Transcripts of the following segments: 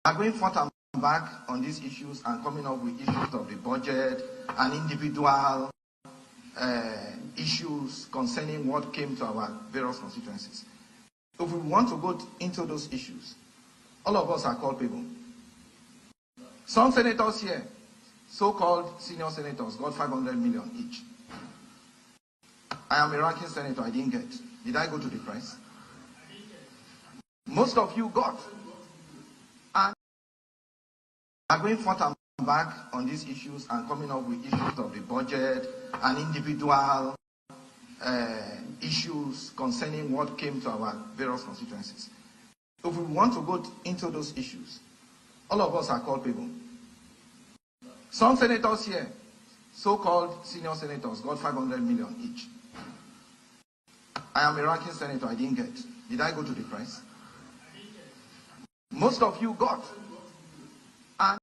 are going forth and back on these issues and coming up with issues of the budget and individual issues concerning what came to our various constituencies. If we want to go into those issues, all of us are culpable. Some senators here, so-called senior senators, got 500 million each. I am a ranking senator, I didn't get. Did I go to the press? Most of you got. And are going forth and back on these issues and coming up with issues of the budget and individual issues concerning what came to our various constituencies. If we want to go into those issues, all of us are culpable. Some senators here, so-called senior senators, got 500 million each. I am a ranking senator, I didn't get. Did I go to the press? Most of you got. And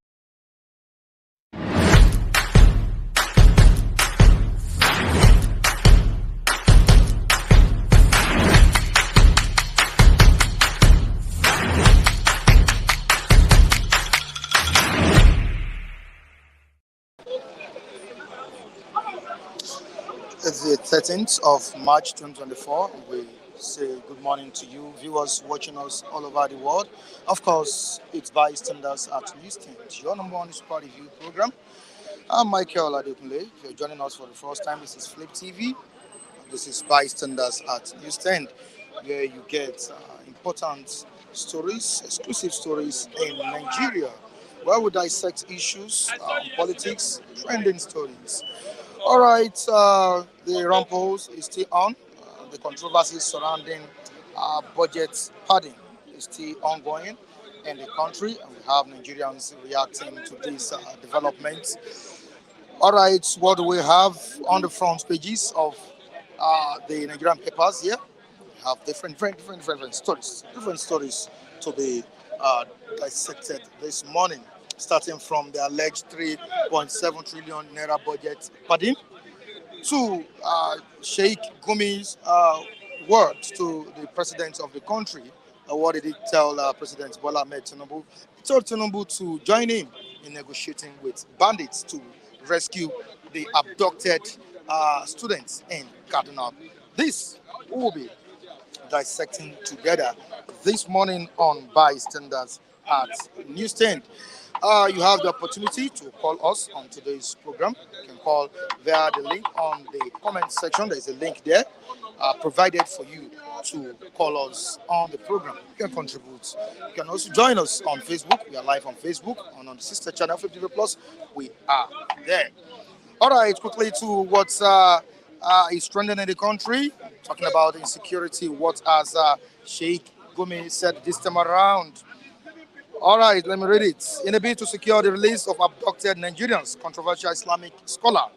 it's the 13th of March 2024. We say good morning to you, viewers watching us all over the world. Of course, it's Bystanders at Newsstand, your number one sport review program. I'm Michael Adekunle. If you're joining us for the first time, this is Flip TV. This is Bystanders at Newsstand, where you get important stories, exclusive stories in Nigeria, where we dissect issues, politics, trending stories. All right, the rumples is still on. The controversy surrounding budget padding is still ongoing in the country, and we have Nigerians reacting to these developments. All right, what do we have on the front pages of the Nigerian papers here? We have different stories to be dissected this morning, starting from the alleged 3.7 trillion naira budget padding to Sheikh Gumi's words to the president of the country. What did he tell President Bola Ahmed Tinubu? He told Tinubu to join in negotiating with bandits to rescue the abducted students in Kaduna. This will be dissecting together this morning on Bystanders at Newsstand. You have the opportunity to call us on today's program. You can call via the link on the comment section. There's a link there provided for you to call us on the program. You can contribute. You can also join us on Facebook. We are live on Facebook and on the sister channel 50 Plus. We are there. All right, quickly to what is trending in the country. Talking about insecurity. What has Sheikh Gumi said this time around? All right, let me read it. In a bid to secure the release of abducted Nigerians, controversial Islamic scholar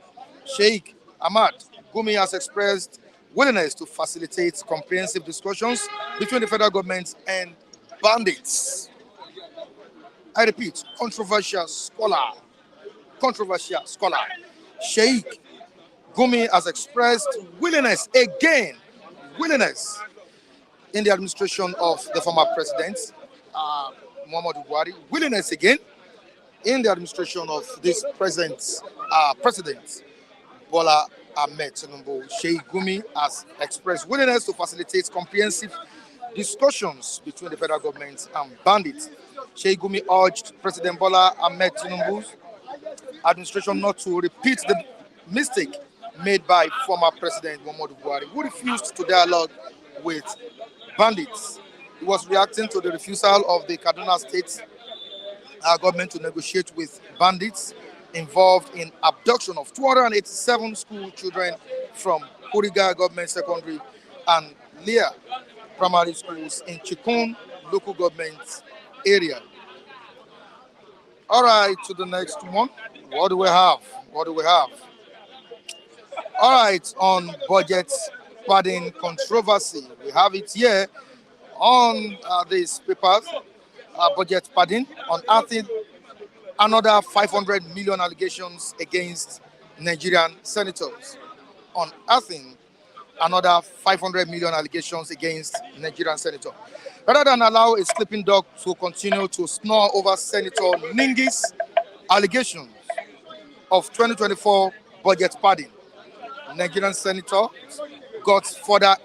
Sheikh Ahmad Gumi has expressed willingness to facilitate comprehensive discussions between the federal government and bandits. I repeat, controversial scholar Sheikh Gumi has expressed willingness in the administration of the former president, Muhammadu Buhari, willingness again in the administration of this president Bola Ahmed Tinubu. Sheikh Gumi has expressed willingness to facilitate comprehensive discussions between the federal government and bandits. Sheikh Gumi urged President Bola Ahmed Tinubu's administration not to repeat the mistake made by former President Muhammadu Buhari, who refused to dialogue with bandits. He was reacting to the refusal of the Kaduna State government to negotiate with bandits involved in abduction of 287 school children from Kuriga Government Secondary and Leah Primary Schools in Chikun local government area. All right, to the next one. What do we have? All right, on budget padding controversy, we have it here on these papers. Budget padding, unearthing another 500 million allegations against Nigerian senators. Unearthing another 500 million allegations against Nigerian senator. Rather than allow a sleeping dog to continue to snore over Senator Ningi's allegations of 2024 budget padding, Nigerian senator got further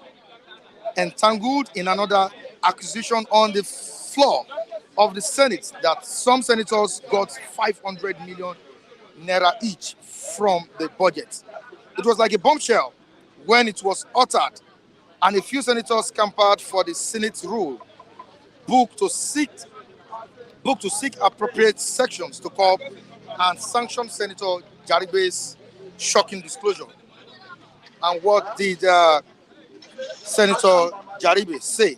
entangled in another accusation on the floor of the Senate that some senators got 500 million naira each from the budget. It was like a bombshell when it was uttered, and a few senators campaigned for the Senate rule book to seek appropriate sections to curb and sanction Senator Jaribe's shocking disclosure. And what did Senator Jaribe say?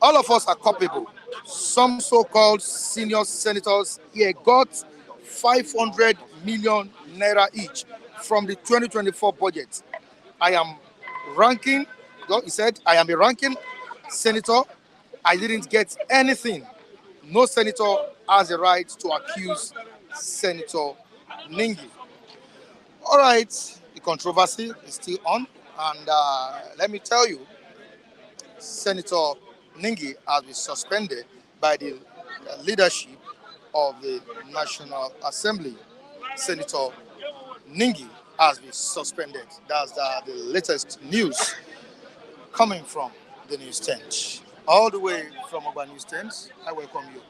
All of us are culpable. Some so-called senior senators here got 500 million naira each from the 2024 budget. I am ranking, he said, I am a ranking senator. I didn't get anything. No senator has a right to accuse Senator Ningi. All right, the controversy is still on. And let me tell you, Senator Ningi has been suspended by the leadership of the National Assembly. Senator Ningi has been suspended. That's the latest news coming from the news tent. All the way from Urban News Tent, I welcome you,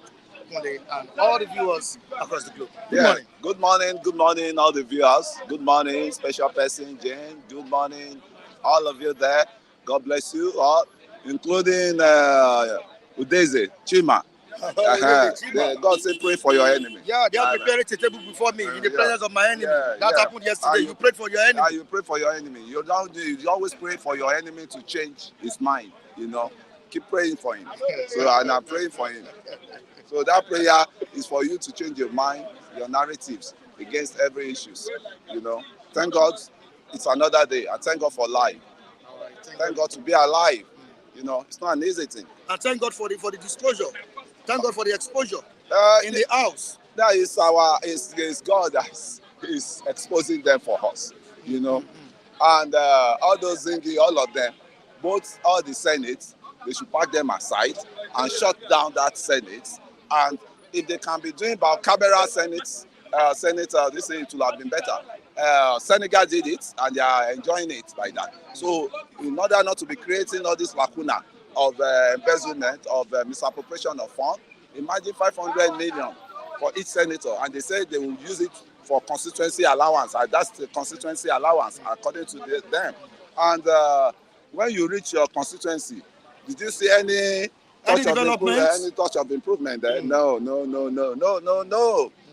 Kunle, and all the viewers across the globe. Good morning. Good morning, all the viewers. Good morning, special person Jane. Good morning, all of you there. God bless you all, including Udeze, Chima. God said, pray for your enemy. Yeah, they are preparing a table before me in the presence of my enemy. That happened yesterday. You prayed for your enemy. You pray for your enemy. You always pray for your enemy to change his mind. Keep praying for him. And I'm praying for him. So that prayer is for you to change your mind, your narratives against every issues. Thank God it's another day. I thank God for life. Thank God to be alive. It's not an easy thing. And thank God for the disclosure. Thank God for the exposure in the house. That is it's God that is exposing them for us. And all those Zingi, all of them, all the Senate, they should pack them aside and shut down that Senate. And if they can be doing about Cabrera Senate, they say it will have been better. Senegal did it, and they are enjoying it by that. So, in order not to be creating all this lacuna of embezzlement, of misappropriation of funds, imagine 500 million for each senator, and they say they will use it for constituency allowance. And that's the constituency allowance, according to them. And when you reach your constituency, did you see any touch of improvement there? No.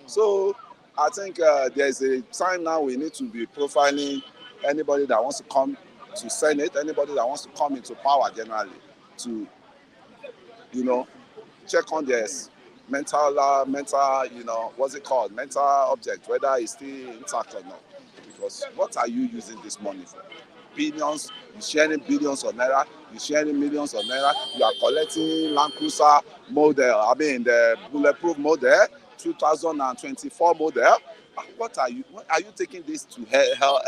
So I think there's a time now we need to be profiling anybody that wants to come to Senate, anybody that wants to come into power generally, to check on their mental mental object, whether it's still intact or not. Because what are you using this money for? Billions, you're sharing billions of naira, you're sharing millions of naira, you are collecting Land Cruiser model, the bulletproof model, 2024 model. What are you taking this to hell?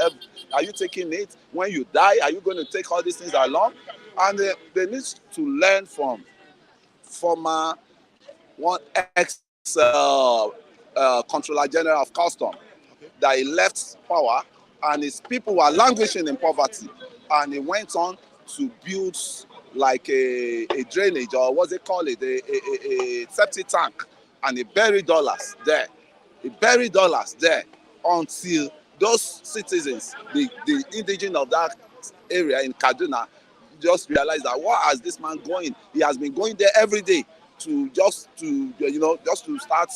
Are you taking it when you die? Are you going to take all these things along? And they need to learn from former one ex-Controller General of Custom, that he left power and his people were languishing in poverty, and he went on to build like a drainage, or what's it called, a septic tank, and he buried dollars there. Until those citizens, the indigenous of that area in Kaduna, just realized that what is this man going? He has been going there every day to start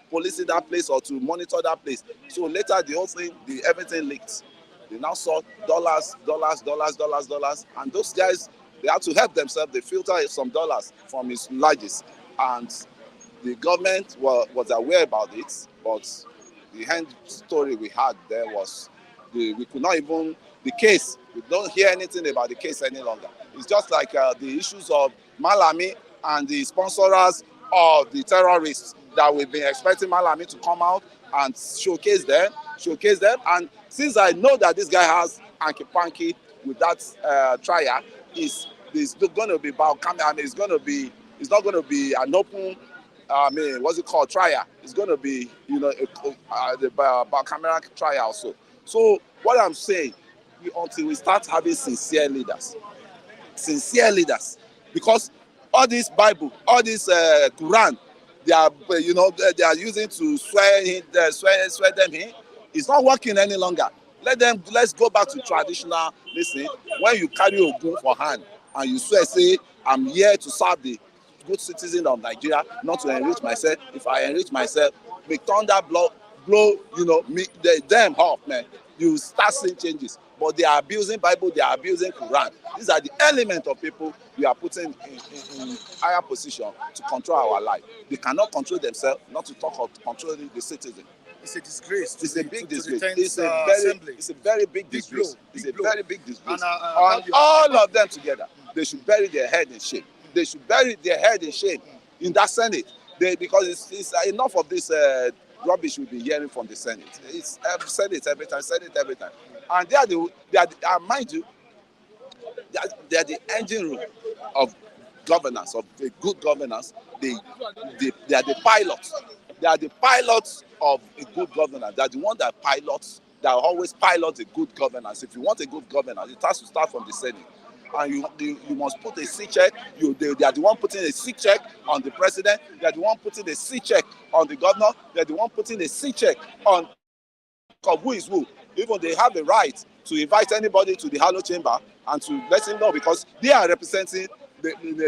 policing that place or to monitor that place. So later the whole thing, everything leaked. They now saw dollars, and those guys, they had to help themselves. They filtered some dollars from his lodges, and the government was aware about it, but the end story we had there was we could not even, the case, we don't hear anything about the case any longer. It's just like the issues of Malami and the sponsors of the terrorists, that we've been expecting Malami to come out and showcase them. And since I know that this guy has hanky-panky with that trial is going to be about. I mean, it's not going to be an open. I mean, what's it called? Trial. It's going to be, the camera trial also. So what I'm saying, until we start having sincere leaders, because all this Bible, all this Quran, they are using to swear them in. It's not working any longer. Let's go back to traditional listening. When you carry a gun for hand and you swear, say, I'm here to serve the good citizen of Nigeria, not to enrich myself. If I enrich myself, make thunder blow, them off, man. You start seeing changes. But they are abusing Bible, they are abusing Quran. These are the elements of people we are putting in higher position to control our life. They cannot control themselves, not to talk of controlling the citizen. It's a disgrace. It's a big disgrace. It's a very big disgrace. It's a very big disgrace. And all of them together, they should bury their head in shame. They should bury their head in shame in that Senate. Because it's enough of this rubbish we'll be hearing from the Senate. It's Senate every time. And mind you, they are the engine room of governance, of a good governance. They are the pilots. They are the pilots of a good governance. They are the one that always pilot a good governance. If you want a good governance, it has to start from the Senate. And you must put a C check. They are the one putting a C check on the president. They are the one putting a C check on the governor. They are the one putting a C check on who is who. Even they have the right to invite anybody to the Hollow Chamber and to let him know, because they are representing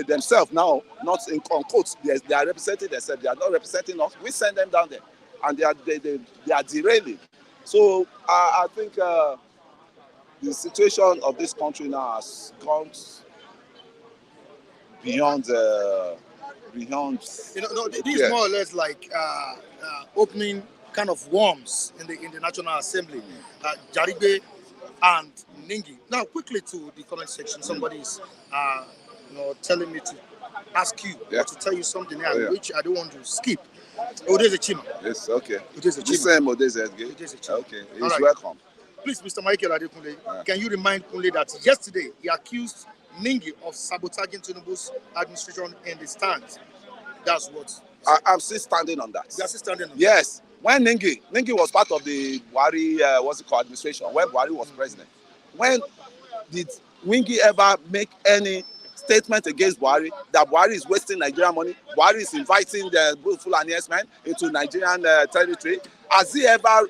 themselves now, not in quotes. They are representing themselves. They are not representing us. We send them down there, and they are derailing. So I think the situation of this country now has gone beyond. This is more or less like opening kind of worms in the National Assembly. Jaribe and Ningi. Now, quickly to the comment section. Somebody is telling me to ask you or to tell you something here, which I don't want to skip. Odeze Chima. Yes, okay. Odeze Chima. The same Odeze. Okay, he's welcome. Please, Mr. Michael Adekunle, can you remind Kunle that yesterday he accused Ningi of sabotaging Tinubu's administration in the stands? That's what. I'm still standing on that. You're still standing on that? Yes. When Ningi was part of the Buhari, administration, when Buhari was president, when did Ningi ever make any statement against Buhari that Buhari is wasting Nigerian money? Buhari is inviting the Fulani men into Nigerian territory. Has he ever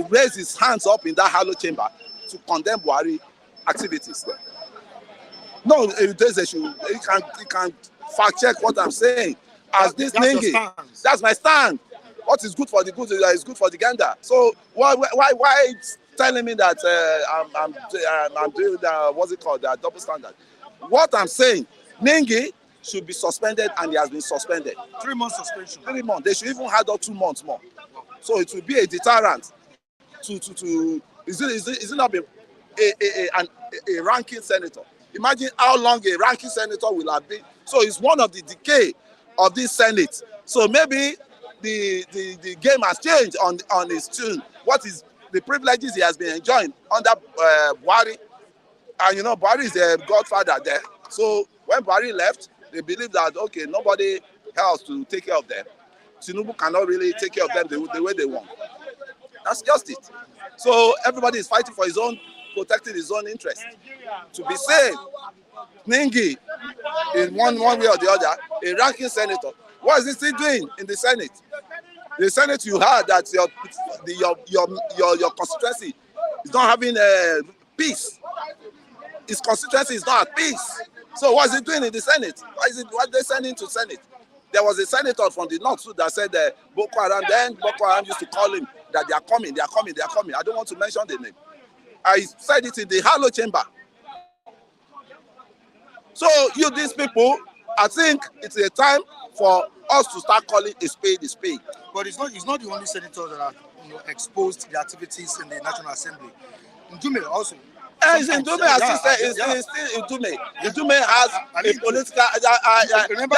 raised his hands up in that Hollow Chamber to condemn Buhari activities there? No, he can fact check what I'm saying. As this Ningi, that's my stand. What is good for the good is good for the gander. So why telling me that I'm doing the double standard? What I'm saying, Ningi should be suspended, and he has been suspended. 3 months suspension. 3 months. They should even add up 2 months more. So it will be a deterrent to is it not be a ranking senator? Imagine how long a ranking senator will have been. So it's one of the decay of this Senate. So maybe the game has changed on his tune. What is the privileges he has been enjoying under Buhari? And Buhari is the godfather there. So when Buhari left, they believe that, okay, nobody else to take care of them. Tinubu cannot really take care of them the way they want. That's just it. So everybody is fighting for his own, protecting his own interest. To be safe, Ningi, in one way or the other, a ranking senator, what is he still doing in the Senate? The Senate, you heard that your constituency is not having peace. His constituency is not at peace. So what is he doing in the Senate? What they sending to Senate? There was a senator from the north that said Boko Haram. Then Boko Haram used to call him that they are coming. I don't want to mention the name. I said it in the Hollow Chamber. So these people, I think it's a time for us to start calling a spade a spade. But it's not the only senator that are exposed to the activities in the National Assembly. Ndume also. Ndume assistant is still Ndume. Ndume has a political. Remember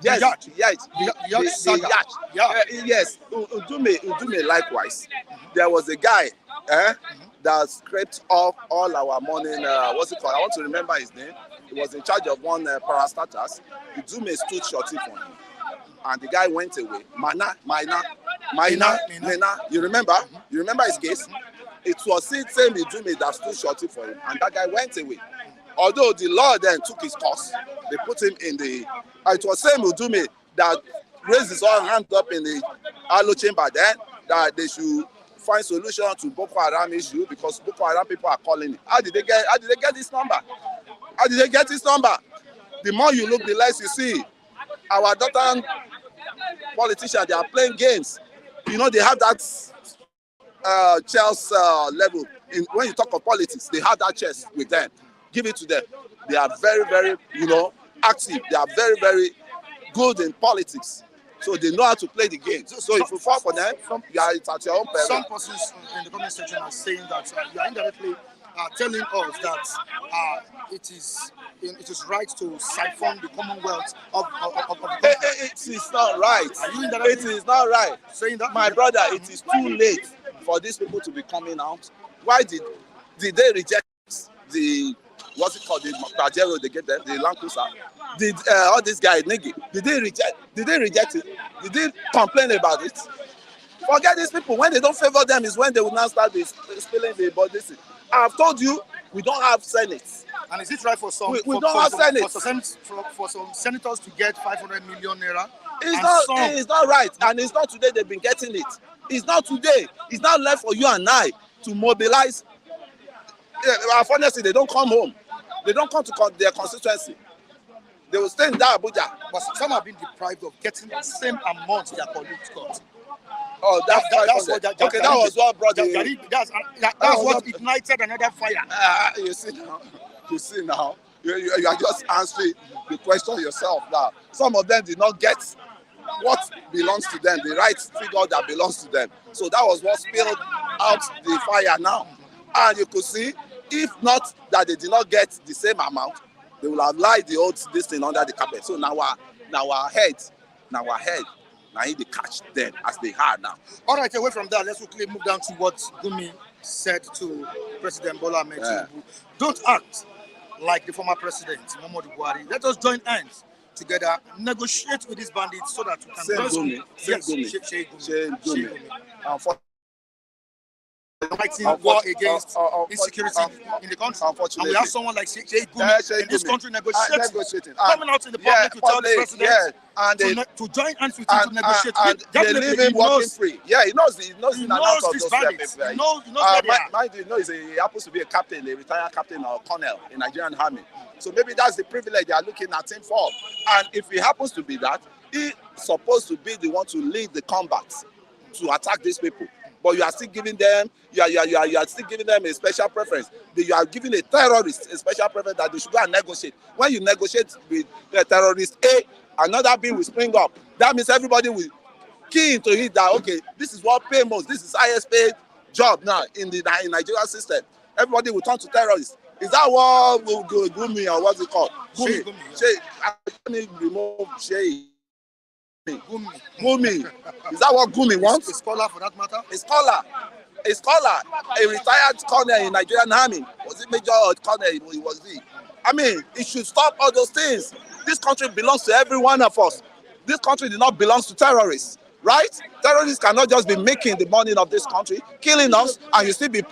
yes. Ndume likewise. There was a guy that scraped off all our morning, what's it called? I want to remember his name. He was in charge of one parastatals. The Dume stood shorty for him. And the guy went away. Maina. You remember? You remember his case? It was the same Dume that stood shorty for him. And that guy went away. Although the law then took his course, they put him in the... it was same Udume that raised his own hand up in the Alo chamber then, that they should find solution to Boko Haram issue because Boko Haram people are calling it. How did they get this number? How did they get this number? The more you look, the less you see. Our daughter politicians, they are playing games. You know, they have that chess level. When you talk of politics, they have that chess with them. Give it to them. They are very, very, active. They are very, very good in politics. So they know how to play the game. So if you fall for them, you are at your own peril. Some persons in the comment section are saying that you are indirectly telling us that it is right to siphon the Commonwealth of the country. It is not right. It is not right. Saying that, my brother, it is too late for these people to be coming out. Why did they reject the what's it called, the Pajero they get them, the Land Cruiser? Did all these guys Ningi? Did they reject it? Did they complain about it? Forget these people. When they don't favor them is when they will now start spilling the body. I've told you, we don't have Senate. And is it right for some for some senators to get 500 million naira? It's not right, and it's not today they've been getting it. It's not today. It's not left for you and I to mobilize. Honestly, they don't come home. They don't come to their constituency. They will stay in that Abuja. But some have been deprived of getting the same amount their colleagues got. Oh, that's what that was what brought that's what ignited another fire. You see now. You are just answering the question yourself now. Some of them did not get what belongs to them, the right figure that belongs to them. So that was what spilled out the fire now. And you could see, if not that they did not get the same amount, they will have lied this thing under the carpet. So now our head, now they catch them as they are now. All right, away from that, let's quickly move down to what Gumi said to President Bola Ahmed Tinubu. Don't act like the former president, Muhammadu Buhari. Let us join hands together, negotiate with these bandits so that we can... Gumi. Fighting war against insecurity in the country. And we have someone like Sheikh Gumi in this country negotiating. Coming out in the public to tell the president to join hands with him to negotiate. And they leave him working free. Yeah, he knows these bandits. He knows where they are. Mind you, he happens to be a retired captain or colonel in Nigerian army. So maybe that's the privilege they are looking at him for. And if he happens to be that, he's supposed to be the one to lead the combat to attack these people. But you are still giving them, you are still giving them a special preference. You are giving a terrorist a special preference that they should go and negotiate. When you negotiate with the terrorist A, another B will spring up. That means everybody will key into it that, okay, this is what pay most. This is highest paid job now in the Nigerian system. Everybody will turn to terrorists. Is that what will Gumi or what's it called? Gumi. Let me remove Shay. Gumi. Is that what Gumi wants? A scholar for that matter? A scholar. A retired colonel in Nigerian army. Was it major or colonel? He was the. I mean, it should stop all those things. This country belongs to every one of us. This country did not belong to terrorists, right? Terrorists cannot just be making the money of this country, killing us, and you still be,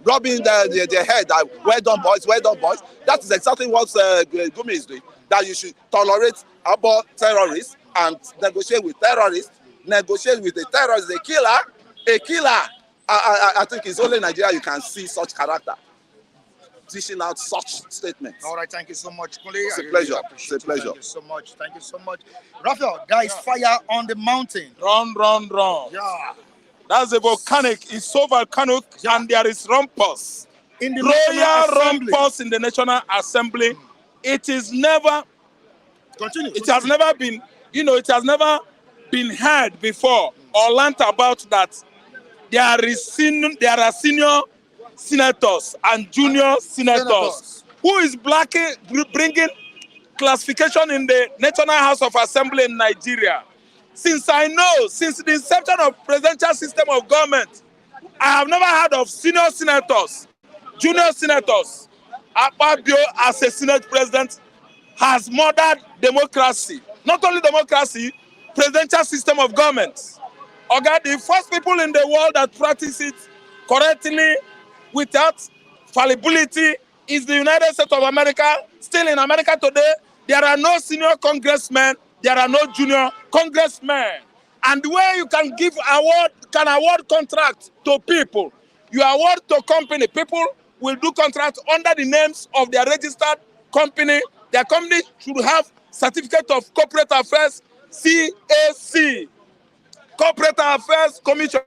rubbing their head that well done, boys, well done, boys. That is exactly what Gumi is doing. That you should tolerate about terrorists and negotiate with terrorists, negotiate with a terrorist, a killer. I think it's only in Nigeria you can see such character dishing out such statements. All right, thank you so much, Kule. It's a pleasure. It's a pleasure. Thank you so much. Thank you so much. Raphael, there is fire on the mountain. Run. Yeah. That's a volcanic. It's so volcanic, and there is rumpus. In the royal rumpus in the National Assembly. It is never. Continue. It has never been. It has never been heard before or learnt about that. There are senior senators and junior senators who is bringing classification in the National House of Assembly in Nigeria. Since the inception of presidential system of government, I have never heard of senior senators, junior senators. Akpabio as a Senate president has murdered democracy. Not only democracy, presidential system of government. Okay, the first people in the world that practice it correctly without fallibility is the United States of America. Still in America today, there are no senior congressmen, there are no junior congressmen. And where you can give award contract to people, you award to company. People will do contracts under the names of their registered company. Their company should have certificate of corporate affairs, CAC, Corporate Affairs Commission.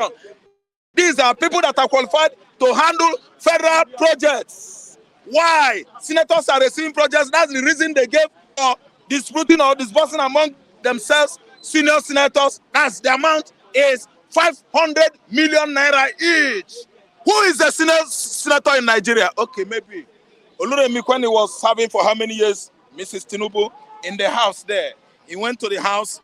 These are people that are qualified to handle federal projects. Why? Senators are receiving projects. That's the reason they gave for disputing or disbursing among themselves senior senators. That's the amount is 500 million naira each. Who is the senior senator in Nigeria? Okay, maybe. Oluremi, when he was serving for how many years? Mrs. Tinubu in the house there. He went to the house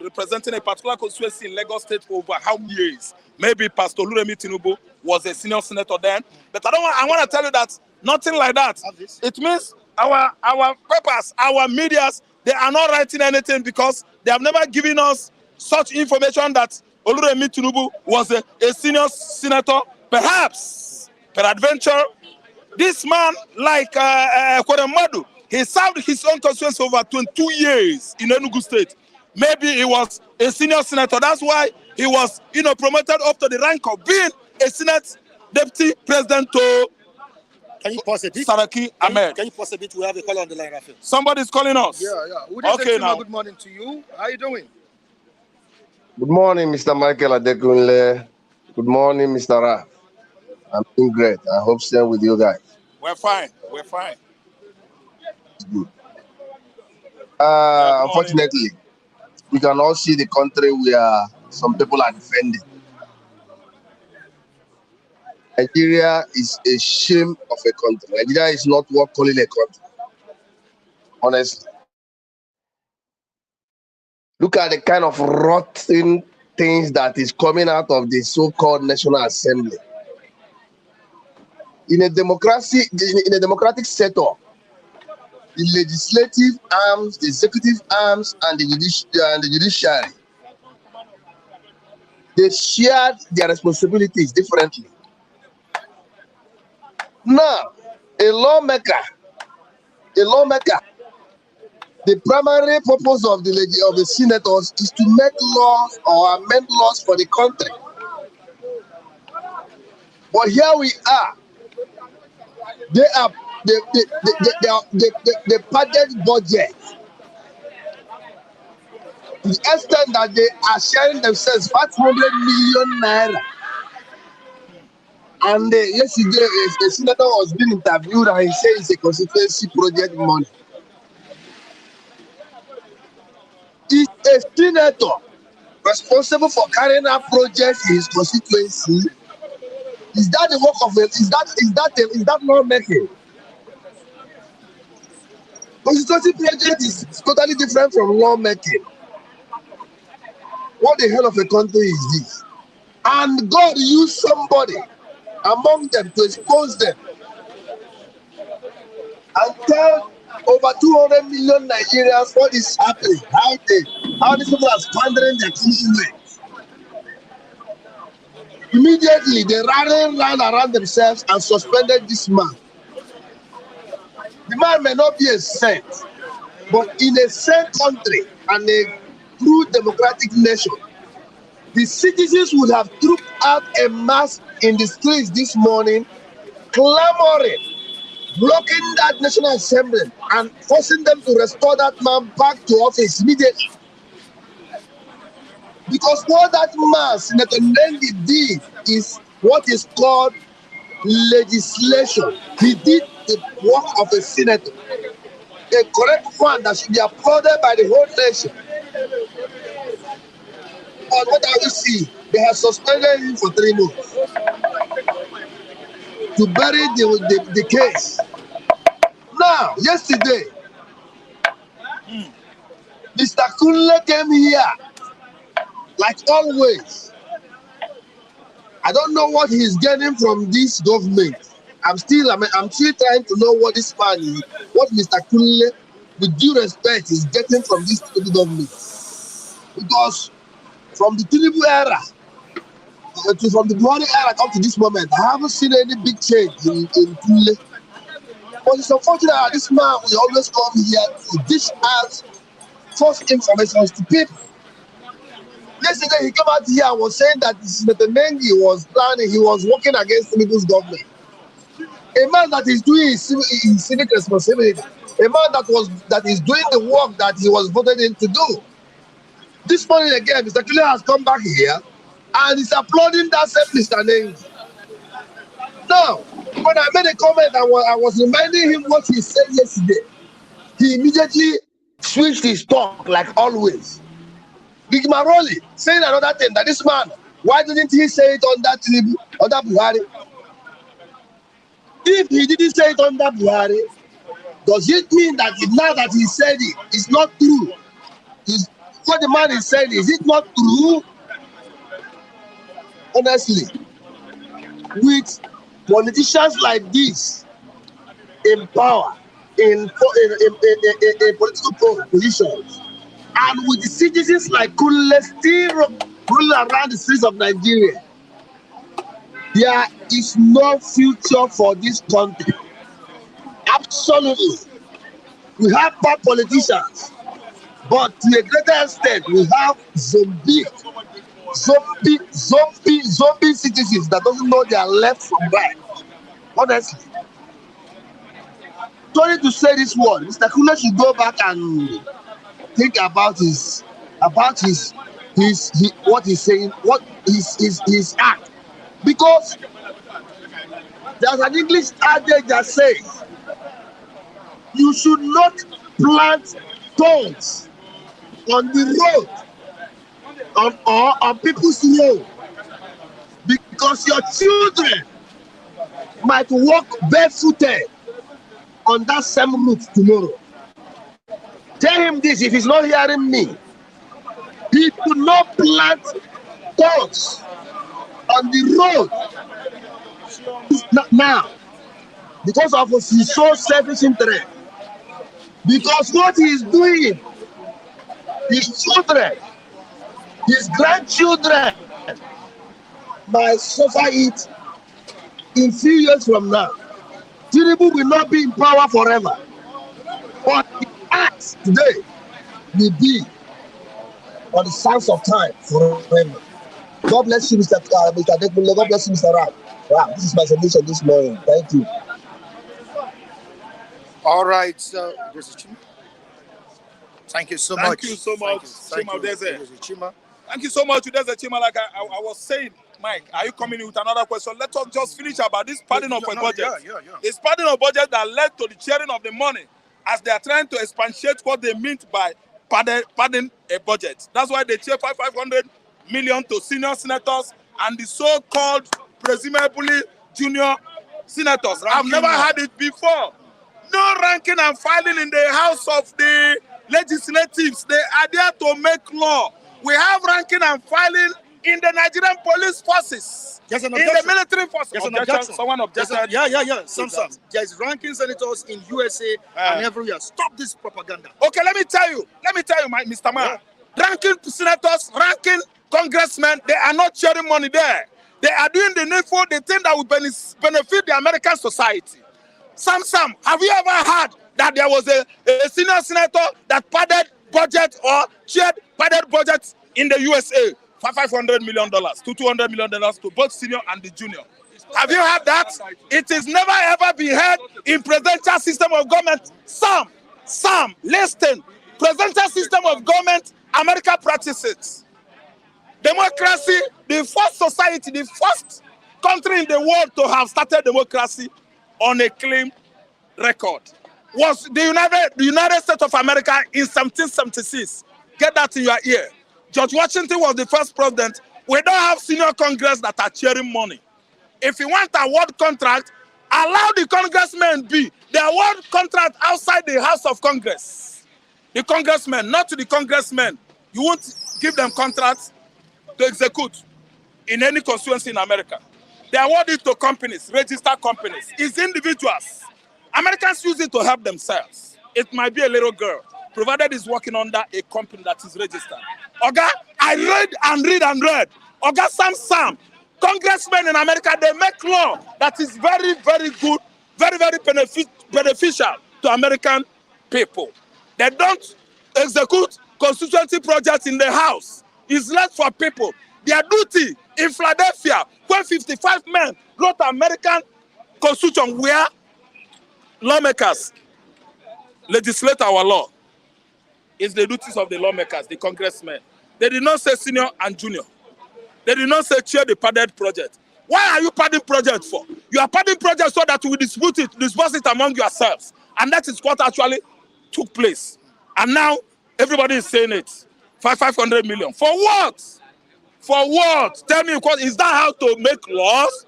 representing a particular constituency in Lagos State for over how many years? Maybe Pastor Oluremi Tinubu was a senior senator then. But I want to tell you that nothing like that. It means our papers, our medias, they are not writing anything because they have never given us such information that Oluremi Tinubu was a senior senator. Perhaps, peradventure, this man, like Kweremadu, he served his own constituency over 22 years in Enugu State. Maybe he was a senior senator. That's why he was, promoted up to the rank of being a Senate deputy president to Can you pause a bit? Saraki Ahmed. Can you pause a bit? We have a call on the line, Rafi. Somebody's calling us. Yeah. Okay, now. Good morning to you. How are you doing? Good morning, Mr. Michael Adekunle. Good morning, Mr. Raf. I'm doing great. I hope same with you guys. We're fine. We're fine. Good. Unfortunately, we can all see the country where some people are defending. Nigeria is a shame of a country. Nigeria is not worth calling a country. Honestly. Look at the kind of rotten things that is coming out of the so-called National Assembly. In a democracy, in a democratic setup, the legislative arms, the executive arms, and the judiciary, they shared their responsibilities differently. Now, a lawmaker, the primary purpose of the senators is to make laws or amend laws for the country. But here we are. They padded budget to the extent that they are sharing themselves 500 million naira. And yesterday, a senator was being interviewed and he said it's a constituency project money. Is a senator responsible for carrying out projects in his constituency? Is that the work of is that lawmaking? Constituency project is totally different from lawmaking. What the hell of a country is this? And God used somebody among them to expose them and tell over 200 million Nigerians what is happening, how these people are squandering their country. Immediately, they ran around themselves and suspended this man. The man may not be a saint, but in a saint country and a true democratic nation, the citizens would have trooped out en masse in the streets this morning, clamoring, blocking that National Assembly and forcing them to restore that man back to office immediately. Because what that man, Senator Ningi, did is what is called legislation. He did the work of a senator, a correct one that should be applauded by the whole nation. But what do we see? They have suspended him for 3 months to bury the case. Now, yesterday, Mr. Kunle came here, like always, I don't know what he's getting from this government. I'm still trying to know what this man is, what Mr. Kunle, with due respect, is getting from this Tinubu government. Because from the Tinubu era, from the Buhari era up to this moment, I haven't seen any big change in Kunle. But it's unfortunate that this man will always come here to dish out false information to people. Yesterday, he came out here and was saying that Senator Ningi was planning, he was working against Tinubu's government. A man that is doing his civic responsibility, a man that is doing the work that he was voted in to do. This morning again, Mr. Kule has come back here and is applauding that same Mr. Ningi. Now, when I made a comment, I was reminding him what he said yesterday. He immediately switched his talk like always. Big Maroli saying another thing, that this man, why didn't he say it on that Tinubu, on that Buhari? If he didn't say it on that Buhari, does it mean that now that he said it, it's not true? What the man is saying, is it not true? Honestly, with politicians like this in power, in political positions, and with the citizens like Kunle still ruling around the streets of Nigeria, there is no future for this country. Absolutely. We have bad politicians, but to a greater extent, we have zombie citizens that doesn't know their left from right. Honestly. Sorry to say this word, Mr. Kunle should go back and think about what he's saying, what his act. Because there's an English adage that says, you should not plant thorns on the road or on people's road, because your children might walk barefooted on that same route tomorrow. Tell him this if he's not hearing me. He should not plant thorns on the road now because of his so selfish interest. Because what he is doing, his children, his grandchildren might suffer it in few years from now. Tinubu will not be in power forever, but the acts today will be on the sands of time forever. God bless you, Mr. Dekule. God bless you, Mr. Ram. Wow, this is my submission this morning. Thank you. All right, thank you so much. Thank you so much, Chima Udeze. Thank you so much, Udeze Chima. Like I was saying, Mike, are you coming in with another question? Let us just finish about this padding of a budget. This padding of budget that led to the sharing of the money, as they are trying to expatiate what they meant by padding a budget. That's why they share 500 million to senior senators and the so-called presumably junior senators. I've never had it before. No ranking and filing in the House of the Legislatives. They are there to make law. We have ranking and filing in the Nigerian police forces. Yes, in the military forces. Yes, objection. Someone objected. Some. There's ranking senators in USA and everywhere. Stop this propaganda. Okay, let me tell you, Mr. Man. Yeah. Ranking senators, ranking congressmen, they are not sharing money there. They are doing the needful, the thing that will benefit the American society. Sam, have you ever heard that there was a senior senator that padded budget or shared padded budget in the USA for $500 million to $200 million to both senior and the junior? Have you heard that? It is never ever been heard in presidential system of government. Sam, listen. Presidential system of government, America practices. Democracy, the first society, the first country in the world to have started democracy on a clean record was the United States of America in 1776. Get that in your ear. George Washington was the first president. We don't have senior Congress that are sharing money. If you want a award contract, allow the congressmen be. The award contract outside the House of Congress. The congressmen, not to the congressmen. You won't give them contracts to execute. in any constituency in America. They award it to companies, registered companies. It's individuals. Americans use it to help themselves. It might be a little girl, provided it's working under a company that is registered. Oga, I read and read and read. Oga Sam, congressmen in America, they make law that is very, very good, very, very beneficial to American people. They don't execute constituency projects in the House. It's left for people. Their duty in Philadelphia, when 55 men wrote American Constitution, where lawmakers legislate our law, is the duties of the lawmakers, the congressmen. They did not say senior and junior. They did not say chair the padded project. Why are you padding project for? You are padding project so that we disperse it among yourselves. And that is what actually took place. And now everybody is saying it. 500 million. For what? For what? Tell me, is that how to make laws?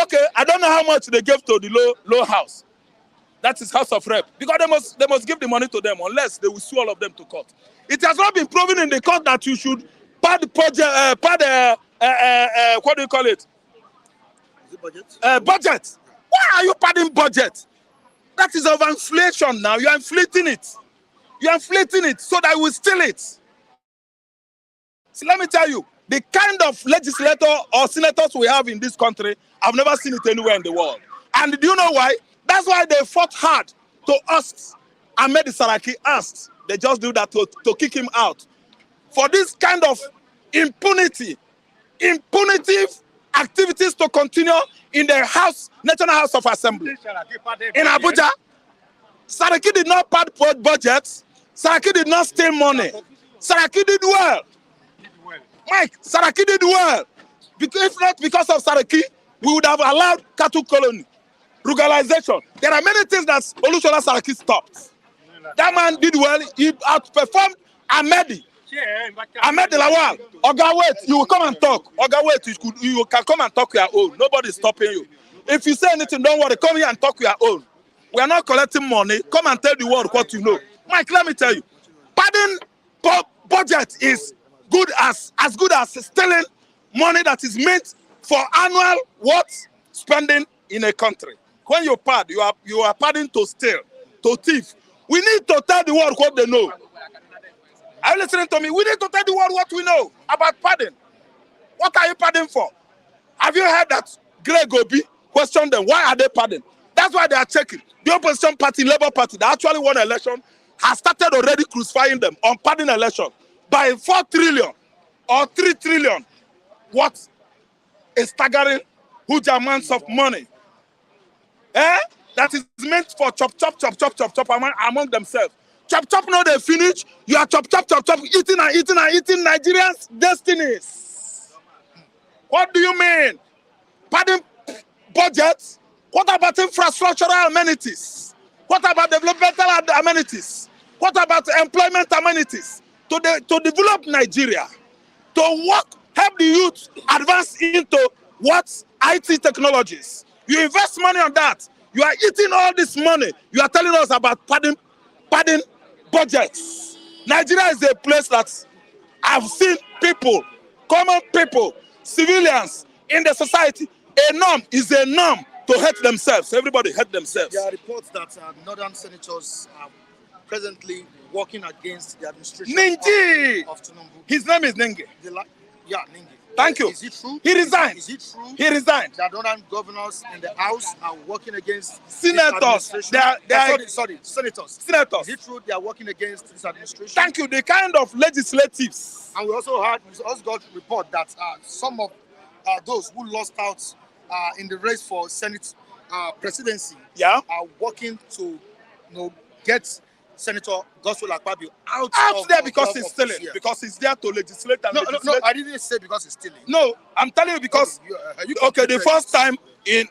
Okay, I don't know how much they gave to the low house. That is House of Rep. Because they must give the money to them unless they will sue all of them to court. It has not been proven in the court that you should pad the project, what do you call it? Is it budget? Budget. Why are you padding budget? That is of inflation now. You are inflating it. You are inflating it so that we will steal it. So let me tell you, the kind of legislator or senators we have in this country, I've never seen it anywhere in the world. And do you know why? That's why they fought hard to ask Ahmed Saraki asked. They just do that to kick him out. For this kind of impunitive activities to continue in the National House of Assembly. In Abuja, Saraki did not pad budgets. Saraki did not steal money. Saraki did well. Mike, Saraki did well. If not because of Saraki, we would have allowed cattle colony, ruralization. There are many things that Olusola Saraki stopped. That man did well. He outperformed Ahmed Lawal. Oga, wait, you will come and talk. Oga, wait, you can come and talk your own. Nobody is stopping you. If you say anything, don't worry. Come here and talk your own. We are not collecting money. Come and tell the world what you know. Mike, let me tell you. Padding budget is good as good as stealing money that is meant for annual spending in a country. When you pad, you are padding to steal, to thief. We need to tell the world what they know. Are you listening to me? We need to tell the world what we know about padding. What are you padding for? Have you heard that Greg Obi questioned them? Why are they padding? That's why they are checking. The opposition party, Labour Party, that actually won election, has started already crucifying them on padding election by 4 trillion or 3 trillion. What a staggering huge amounts of money. That is meant for chop among themselves. Chop no they finish. You are chop eating Nigerians' destinies. What do you mean? Padding budgets? What about infrastructural amenities? What about developmental amenities? What about employment amenities? To develop Nigeria, to help the youth advance into IT technologies. You invest money on that. You are eating all this money. You are telling us about padding budgets. Nigeria is a place that I've seen people, common people, civilians in the society. A norm is a norm to hate themselves. Everybody hate themselves. There are reports that northern senators are presently working against the administration of Tinubu. His name is Ningi. Yeah, Ningi. Thank you. Is it true? He resigned. Is it true? He resigned. That northern governors in the House are working against senators. Senators. Senators. Is it true they are working against this administration? Thank you. The kind of legislatives. And we also got a report that some of those who lost out in the race for Senate presidency are working to get Senator Gospel Akpabio out there because he's stealing. Because he's there to legislate and legislate. No, I didn't say because he's stealing. No, I'm telling you because the first time in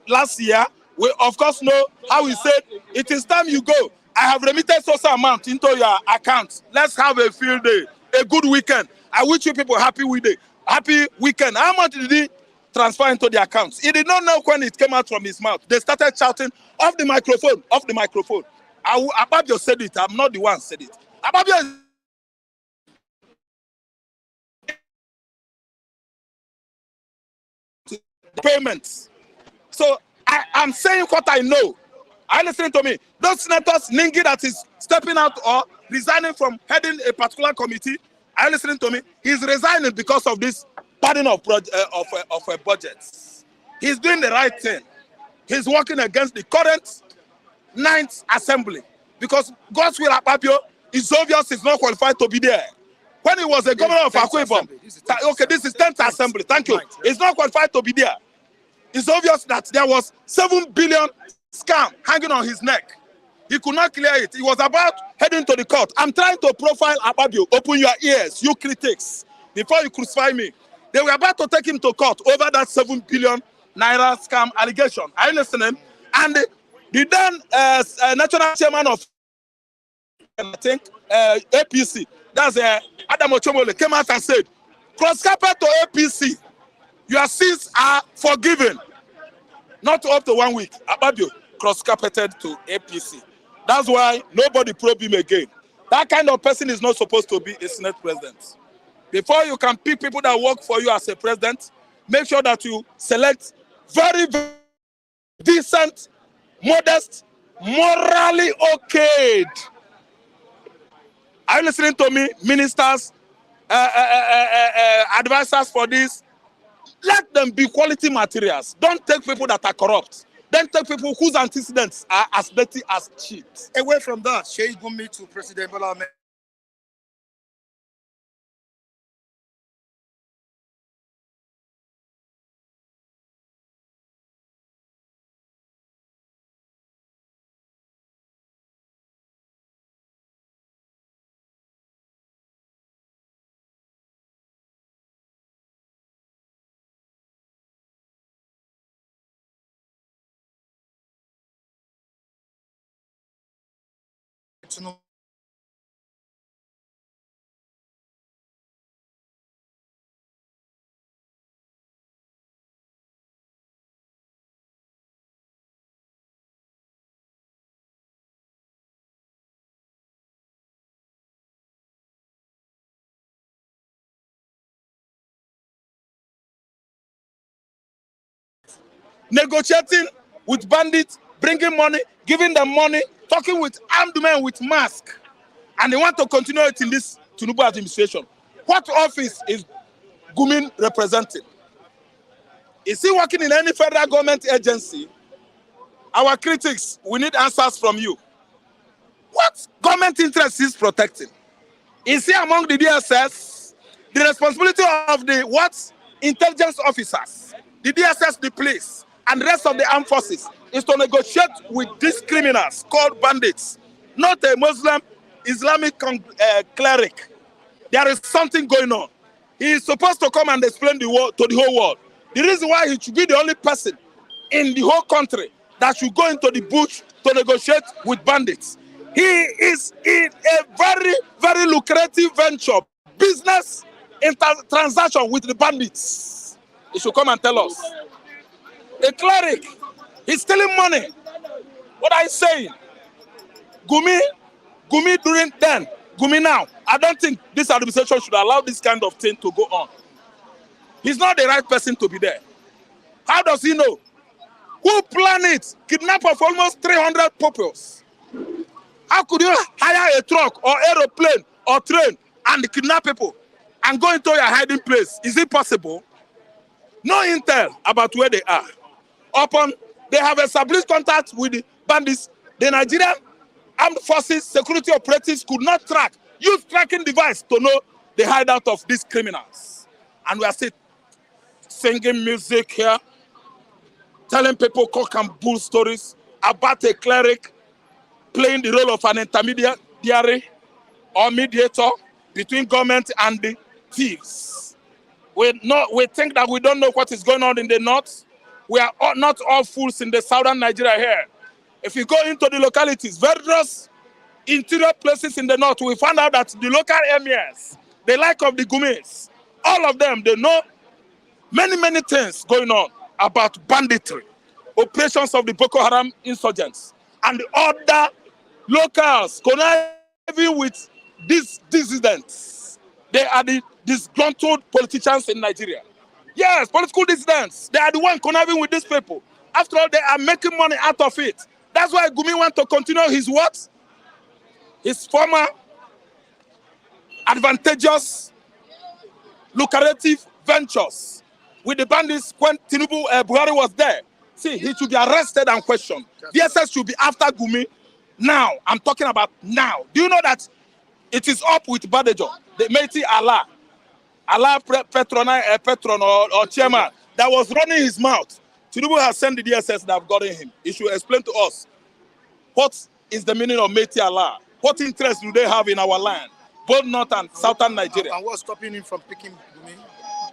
last year, we of course know how he said it is time you go. I have remitted social amount into your account. Let's have a field day, a good weekend. I wish you people happy weekend. How much did he transfer into the accounts? He did not know when it came out from his mouth. They started shouting, off the microphone, off the microphone. Akpabio said it. I'm not the one said it. Akpabio payments. So I'm saying what I know. Are you listening to me? Those senators, Ningi, that is stepping out or resigning from heading a particular committee, are you listening to me? He's resigning because of this padding of budgets. He's doing the right thing. He's working against the current 9th Assembly because God's will Akpabio is obvious he's not qualified to be there. When he was a governor of Akwa Ibom, okay, this is 10th Assembly, thank you. He's not qualified to be there. It's obvious that there was 7 billion scam hanging on his neck. He could not clear it. He was about heading to the court. I'm trying to profile Akpabio. Open your ears, you critics, before you crucify me. They were about to take him to court over that 7 billion naira scam allegation. Are you listening? And the then national chairman of, I think, APC, that's Adam Ochomole, came out and said, cross-carpet to APC, your sins are forgiven. Not up to 1 week. Akpabio cross-carpeted to APC. That's why nobody probe him again. That kind of person is not supposed to be a Senate president. Before you can pick people that work for you as a president, make sure that you select very, very decent, modest, morally okayed. Are you listening to me? Ministers, advisors for this. Let them be quality materials. Don't take people that are corrupt. Don't take people whose antecedents are as dirty as cheat. Away from that, Ningi+Gumi to President Bola Ahmed. Tinubu. Negotiating with bandits, bringing money, giving them money, talking with armed men with masks. And they want to continue it in this Tinubu administration. What office is Gumi representing? Is he working in any federal government agency? Our critics, we need answers from you. What government interest is protecting? Is he among the DSS? The responsibility of the what? Intelligence officers, the DSS, the police, and the rest of the armed forces is to negotiate with these criminals called bandits, not a Muslim Islamic cleric. There is something going on. He is supposed to come and explain the world to the whole world. The reason why he should be the only person in the whole country that should go into the bush to negotiate with bandits. He is in a very, very lucrative venture, business transaction with the bandits. He should come and tell us. A cleric, he's stealing money. What are you saying? Gumi during then, Gumi now. I don't think this administration should allow this kind of thing to go on. He's not the right person to be there. How does he know? Who planned it? Kidnap of almost 300 pupils. How could you hire a truck or aeroplane or train and kidnap people and go into your hiding place? Is it possible? No intel about where they are. Upon they have established contact with the bandits, the Nigerian armed forces, security operatives could not use tracking device to know the hideout of these criminals. And we are still singing music here, telling people cock and bull stories about a cleric playing the role of an intermediary or mediator between government and the thieves. We think that we don't know what is going on in the north. We are not all fools in the southern Nigeria here. If you go into the localities, various interior places in the north, we find out that the local emirs, the like of the Gumis, all of them, they know many, many things going on about banditry, operations of the Boko Haram insurgents, and the other locals conniving with these dissidents. They are the disgruntled politicians in Nigeria. Yes, political dissidents. They are the one conniving with these people. After all, they are making money out of it. That's why Gumi want to continue his what? His former advantageous, lucrative ventures with the bandits when Tinubu Buhari was there. See, he should be arrested and questioned. DSS should be after Gumi. Now, I'm talking about now. Do you know that it is up with Badejo, the Meiti Allah patron or chairman that was running his mouth? Tinubu has sent the DSS that have gotten him. He should explain to us what is the meaning of Meiti Allah. What interest do they have in our land, both north and southern Nigeria? And what's stopping him from picking Gumi?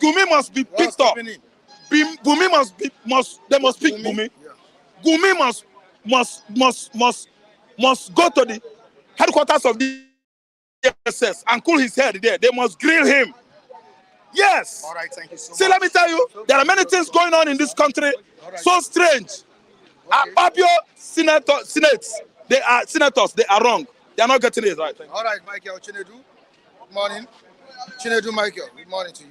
Gumi must be picked up. Gumi must pick Gumi. Yeah. Gumi must go to the headquarters of the DSS and cool his head there. They must grill him. Yes. All right, thank you so much. See, let me tell you, there are many things going on in this country. Right. So strange. Okay. Papio senates, they are senators, they are wrong. They are not getting it right. All right, Michael Chinedu. Good morning. Chinedu Michael, good morning to you.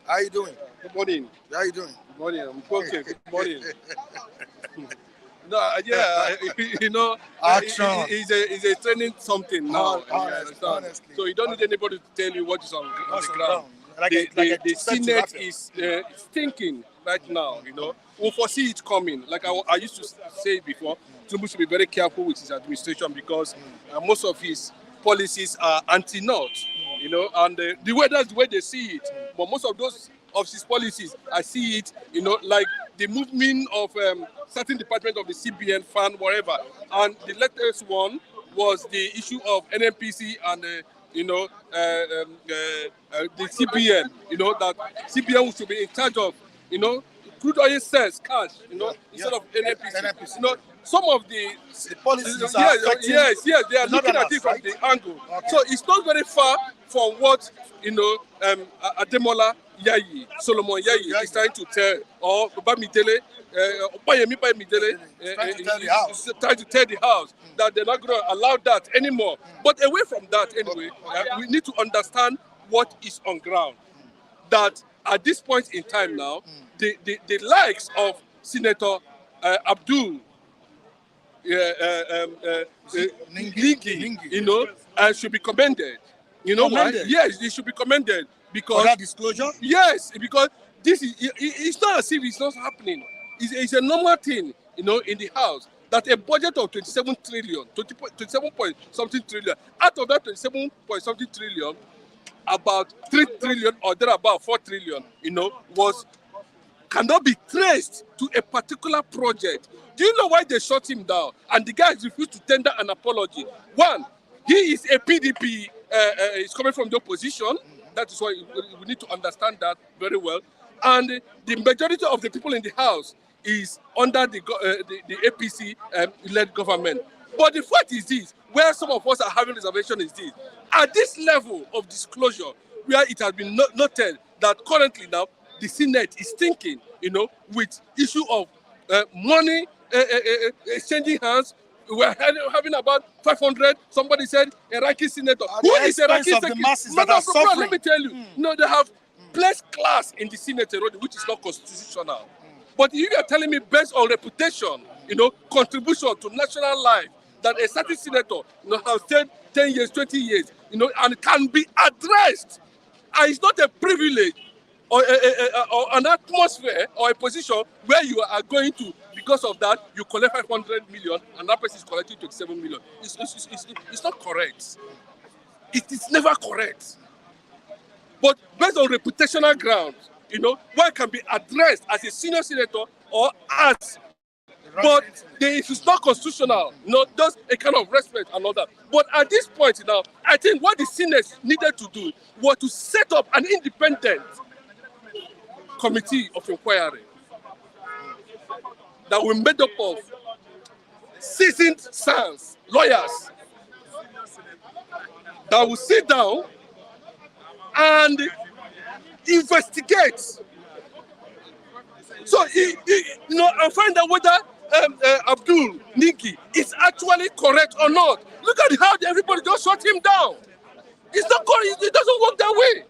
How are you doing? Good morning. How are you doing? Good morning. I'm okay. Good morning. No, yeah, you know, he's a training something now. Honestly. So you don't need anybody to tell you what is on the ground. The Senate is thinking right now, you know. We'll foresee it coming. Like I used to say before, Tinubu should be very careful with his administration because most of his policies are anti-North, you know, and that's the way they see it. But most of his policies, I see it, you know, like the movement of certain department of the CBN fund, whatever. And the latest one was the issue of NNPC and you know, the CBN, you know, that CBN should be in charge of, you know, crude oil sales, cash, you know, instead of NNPC. You know, some of the policies yes, they are looking at it from the angle. Okay. So it's not very far from what, you know, Ademola Yayi, Solomon Yayi is trying to tell, or Bamidele, trying to tell the house that they're not going to allow that anymore. But away from that, anyway, we need to understand what is on ground. That at this point in time now, the likes of Senator Abdul Ningi, you know, should be commended. You know why? Yes, it should be commended because for that disclosure. Yes, because this is it's not as if it's not happening. It's a normal thing, you know, in the house that a budget of 27 point something trillion. Out of that 27 point something trillion, about 3 trillion or there about 4 trillion, you know, cannot be traced to a particular project. Do you know why they shut him down? And the guys refused to tender an apology. One, he is a PDP, he's coming from the opposition. That is why we need to understand that very well. And the majority of the people in the house is under the APC-led government. But the fact is this, where some of us are having reservation is this. At this level of disclosure, where it has been noted that currently now, the Senate is thinking, you know, with issue of money exchanging hands. We're having about 500. Somebody said Iraqi senator. Who is Iraqi senator? Let me tell you. No, they have placed class in the Senate already, which is not constitutional. But if you are telling me based on reputation, you know, contribution to national life, that a certain senator, you know, has stayed 10 years, 20 years, you know, and can be addressed, and it's not a privilege or an atmosphere or a position where you are going to, because of that, you collect 500 million and that person is collecting 27 million. It's not correct. It is never correct. But based on reputational grounds, you know, one can be addressed as a senior senator or as, but if it's not constitutional, you know, just a kind of respect and all that. But at this point now, I think what the Senate needed to do was to set up an independent committee of inquiry that will be made up of seasoned sons, lawyers, that will sit down and investigate. So, you know, and find out whether Abdul Ningi is actually correct or not. Look at how everybody just shut him down. It's not correct. It doesn't work that way.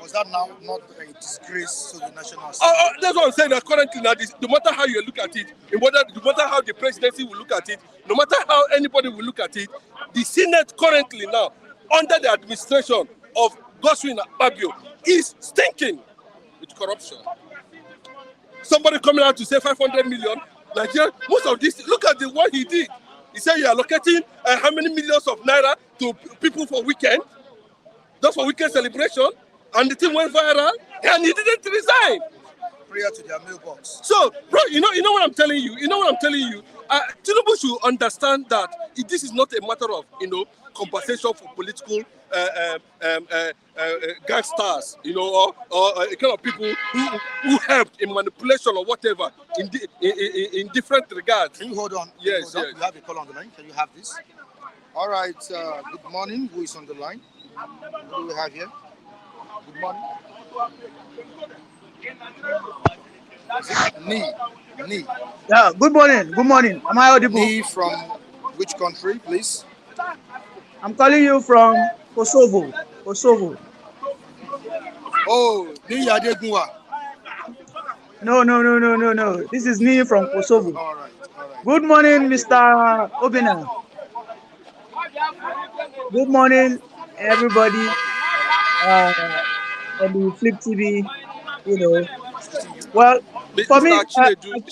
Was that now not a disgrace to the National Assembly? That's what I'm saying. That currently, now, no matter how you look at it, no matter how the presidency will look at it, no matter how anybody will look at it, the Senate currently now, under the administration of Godswin Akpabio, is stinking with corruption. Somebody coming out to say 500 million, Nigeria, most of this, look at the what he did. He said you are allocating how many millions of naira to people for weekend, just for weekend celebration, and the thing went viral, and he didn't resign. Prayer to their mailbox. So, bro, you know what I'm telling you. Tinubu should understand that this is not a matter of compensation for political gangsters, or kind of people who helped in manipulation or whatever in different regards. Can you hold on? Yes, hold on? yes. You have a call on the line. Can you have this? All right. Good morning. Who is on the line? Who do we have here? Good morning. Ni. Yeah, good morning. Good morning. Am I audible? Ni from which country, please? I'm calling you from Kosovo. Oh, Ni Adegunwa. No. This is me from Kosovo. All right. Good morning, Mr. Obina. Good morning, everybody. On the Flip TV, Well, for me, Chinedu.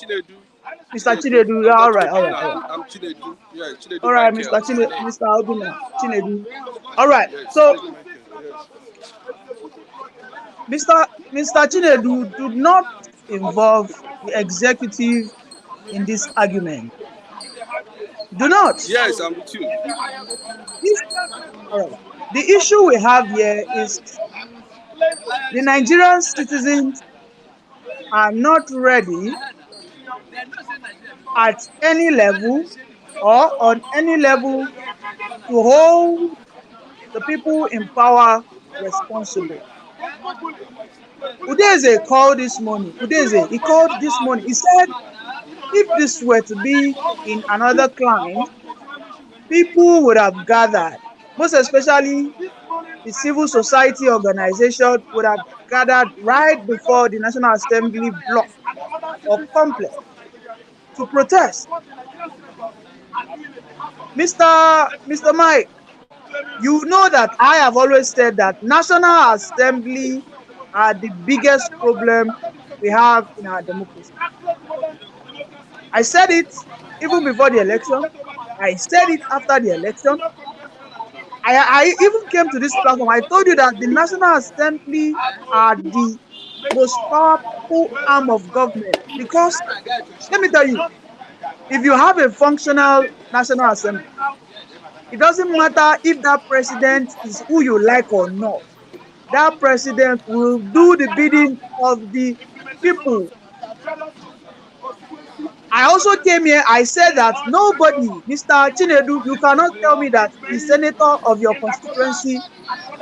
Mr. Chinedu, all right. I'm Chinedu. Yeah, Chinedu. All right, Mr. Obina, Chinedu. All right. So, Mr. Chinedu, do not involve the executive in this argument. Do not. Yes, I'm with you. All right. The issue we have here is the Nigerian citizens are not ready at any level or on any level to hold the people in power responsible. Udeze called this morning. He called this morning. He said, if this were to be in another clime, people would have gathered, most especially the civil society organization would have gathered right before the National Assembly block or complex to protest. Mr. Mike, you know that I have always said that National Assembly are the biggest problem we have in our democracy. I said it even before the election. I said it after the election. I even came to this platform. I told you that the National Assembly are the most powerful arm of government because, let me tell you, if you have a functional National Assembly, it doesn't matter if that president is who you like or not. That president will do the bidding of the people. I also came here, I said that nobody, Mr. Chinedu, you cannot tell me that the senator of your constituency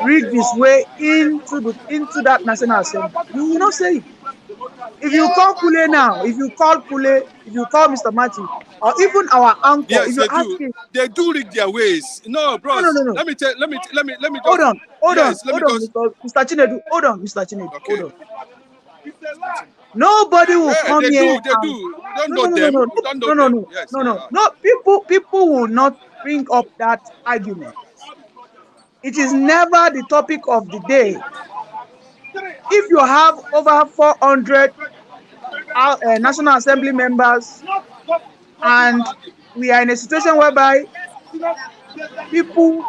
rigged his way into that National Assembly. You will not say it. If you call Kule now, if you call Mr. Matthew, or even our uncle, yes, if you ask him, they do rig their ways. No, bro. No. Let me just hold on, Mr. Chinedu. Hold on, Mr. Chinedu. Okay. Hold on. Nobody will come here. They do. No. People will not bring up that argument. It is never the topic of the day. If you have over 400 National Assembly members and we are in a situation whereby people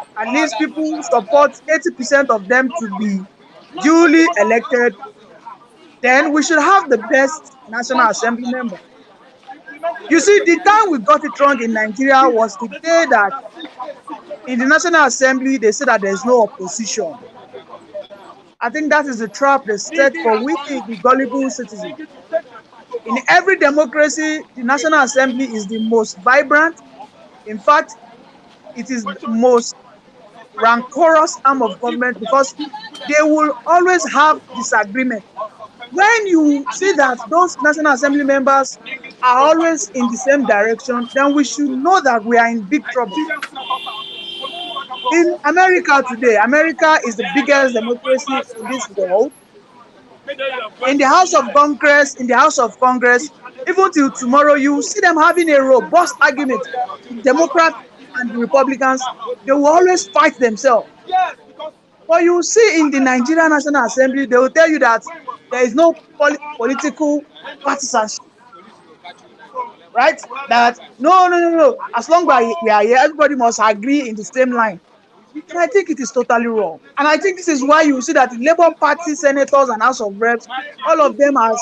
support 80% of them to be duly elected, then we should have the best National Assembly member. You see, the time we got it wrong in Nigeria was the day that in the National Assembly they said that there's no opposition. I think that is the trap they set for we, the gullible citizens. In every democracy, the National Assembly is the most vibrant. In fact, it is the most rancorous arm of government because they will always have disagreement. When you see that those National Assembly members are always in the same direction, then we should know that we are in big trouble. In America today, America is the biggest democracy in this world. In the House of Congress, even till tomorrow, you see them having a robust argument. The Democrats and the Republicans, they will always fight themselves. But you see in the Nigerian National Assembly, they will tell you that there is no political partisanship, right? That no. As long as we are here, everybody must agree in the same line. And I think it is totally wrong. And I think this is why you see that the Labour Party senators and House of Reps, all of them are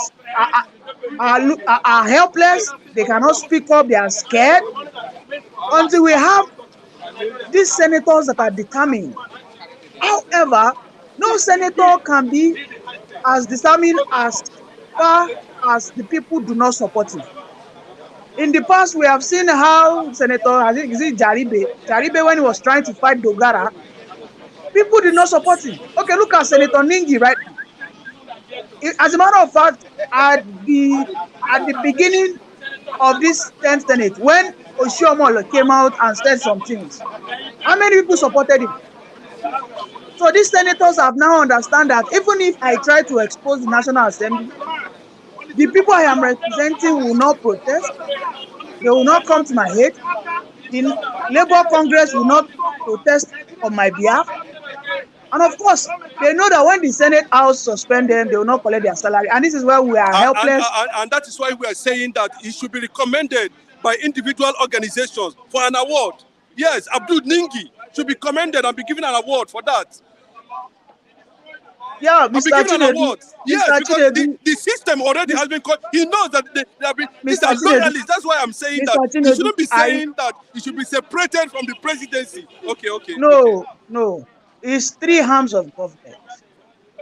helpless. They cannot speak up. They are scared. Until we have these senators that are determined. However, no senator can be as determined as far as the people do not support him. In the past, we have seen how Senator, I think, is it Jaribe, when he was trying to fight Dogara, people did not support him. Okay, look at Senator Ningi right now. As a matter of fact, at the beginning of this 10th Senate, when Oshiomhole came out and said some things, how many people supported him? So these senators have now understand that even if I try to expose the National Assembly, the people I am representing will not protest. They will not come to my aid. The Labour Congress will not protest on my behalf. And of course, they know that when the Senate House suspend them, they will not collect their salary. And this is where we are helpless. And that is why we are saying that it should be recommended by individual organizations for an award. Yes, Abdul Ningi should be commended and be given an award for that. Yeah, Mr. Tinubu. Yes, because the system already has been called. He knows that they have been. These are loyalists. That's why I'm saying that he shouldn't be saying that he should be separated from the presidency. Okay. No. It's three arms of government.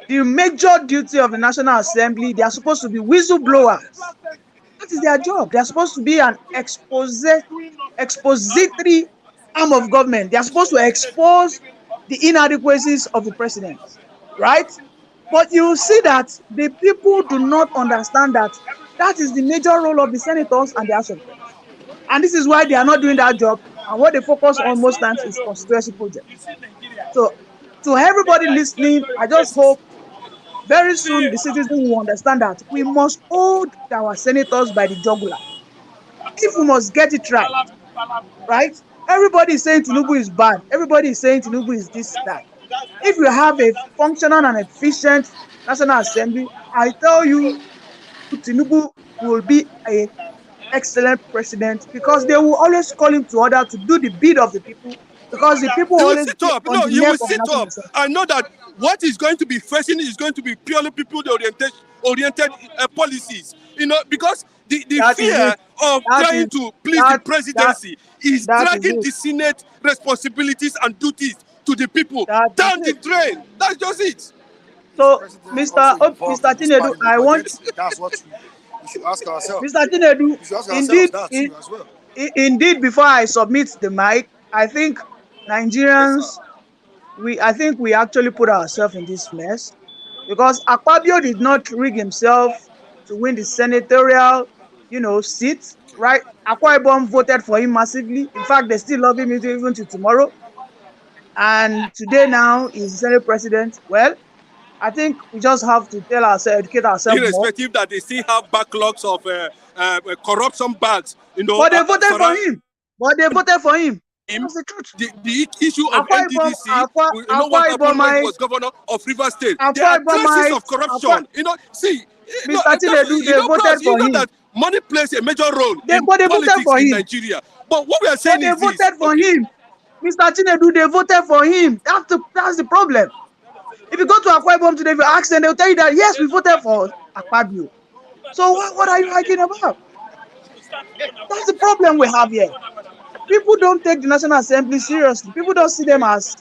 The major duty of the National Assembly, they are supposed to be whistleblowers. That is their job. They are supposed to be an expository arm of government. They are supposed to expose the inadequacies of the president, right? But you see that the people do not understand that that is the major role of the senators and the House of Reps. And this is why they are not doing that job. And what they focus on most times is constituency projects. So, to everybody listening, I just hope very soon the citizens will understand that we must hold our senators by the jugular. If we must get it right? Everybody is saying Tinubu is bad. Everybody is saying Tinubu is this, that. If we have a functional and efficient National Assembly, I tell you, Tinubu will be an excellent president because they will always call him to order to do the bid of the people because the people always sit up. No, you will sit up. I know that what is going to be facing is going to be purely people-oriented policies. Because the fear of trying to please the presidency is dragging the Senate responsibilities and duties to the people down the drain. That's just it. So, Mr. Tinubu, I want. That's what we should ask ourselves. Mr. Tinubu, indeed, before I submit the mic, I think Nigerians, I think we actually put ourselves in this mess because Akpabio did not rig himself to win the senatorial, seat, right? Akwa Ibom voted for him massively. In fact, they still love him even to tomorrow. And today now he's the Senate president. Well, I think we just have to educate ourselves irrespective more. That they still have backlogs of corruption bags, But they voted for him. That's the truth. The issue of NDDC, what happened when he was governor of Rivers State. There are traces of corruption. Mr. Tinubu, they voted for him. That money plays a major role in politics voted for in Nigeria. But what we are saying is they voted for him. Mr. Tinubu, they voted for him. That's the problem. If you go to Akwa Ibom today, if you ask them, they'll tell you that, yes, we voted for Akpabio. So what are you arguing about? That's the problem we have here. People don't take the National Assembly seriously. People don't see them as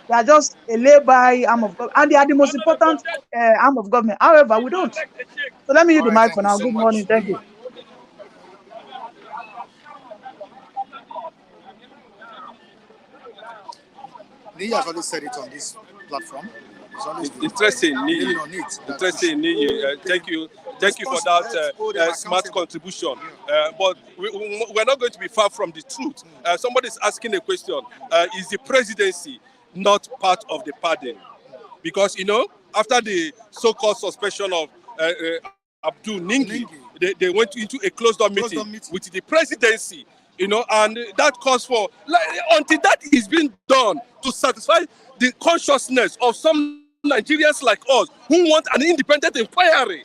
they are just a lay-by arm of government, and they are the most important arm of government. However, we don't. So let me use the mic for now. Good morning. Thank you. He has already said it on this platform. Interesting, Ningi. Interesting, Ningi. Thank you for that smart contribution. But we're not going to be far from the truth. Somebody is asking a question: is the presidency not part of the pardon? Because after the so-called suspension of Abdul Ningi, they went into a closed-door meeting with the presidency. And that calls for, until that is being done to satisfy the consciousness of some Nigerians like us who want an independent inquiry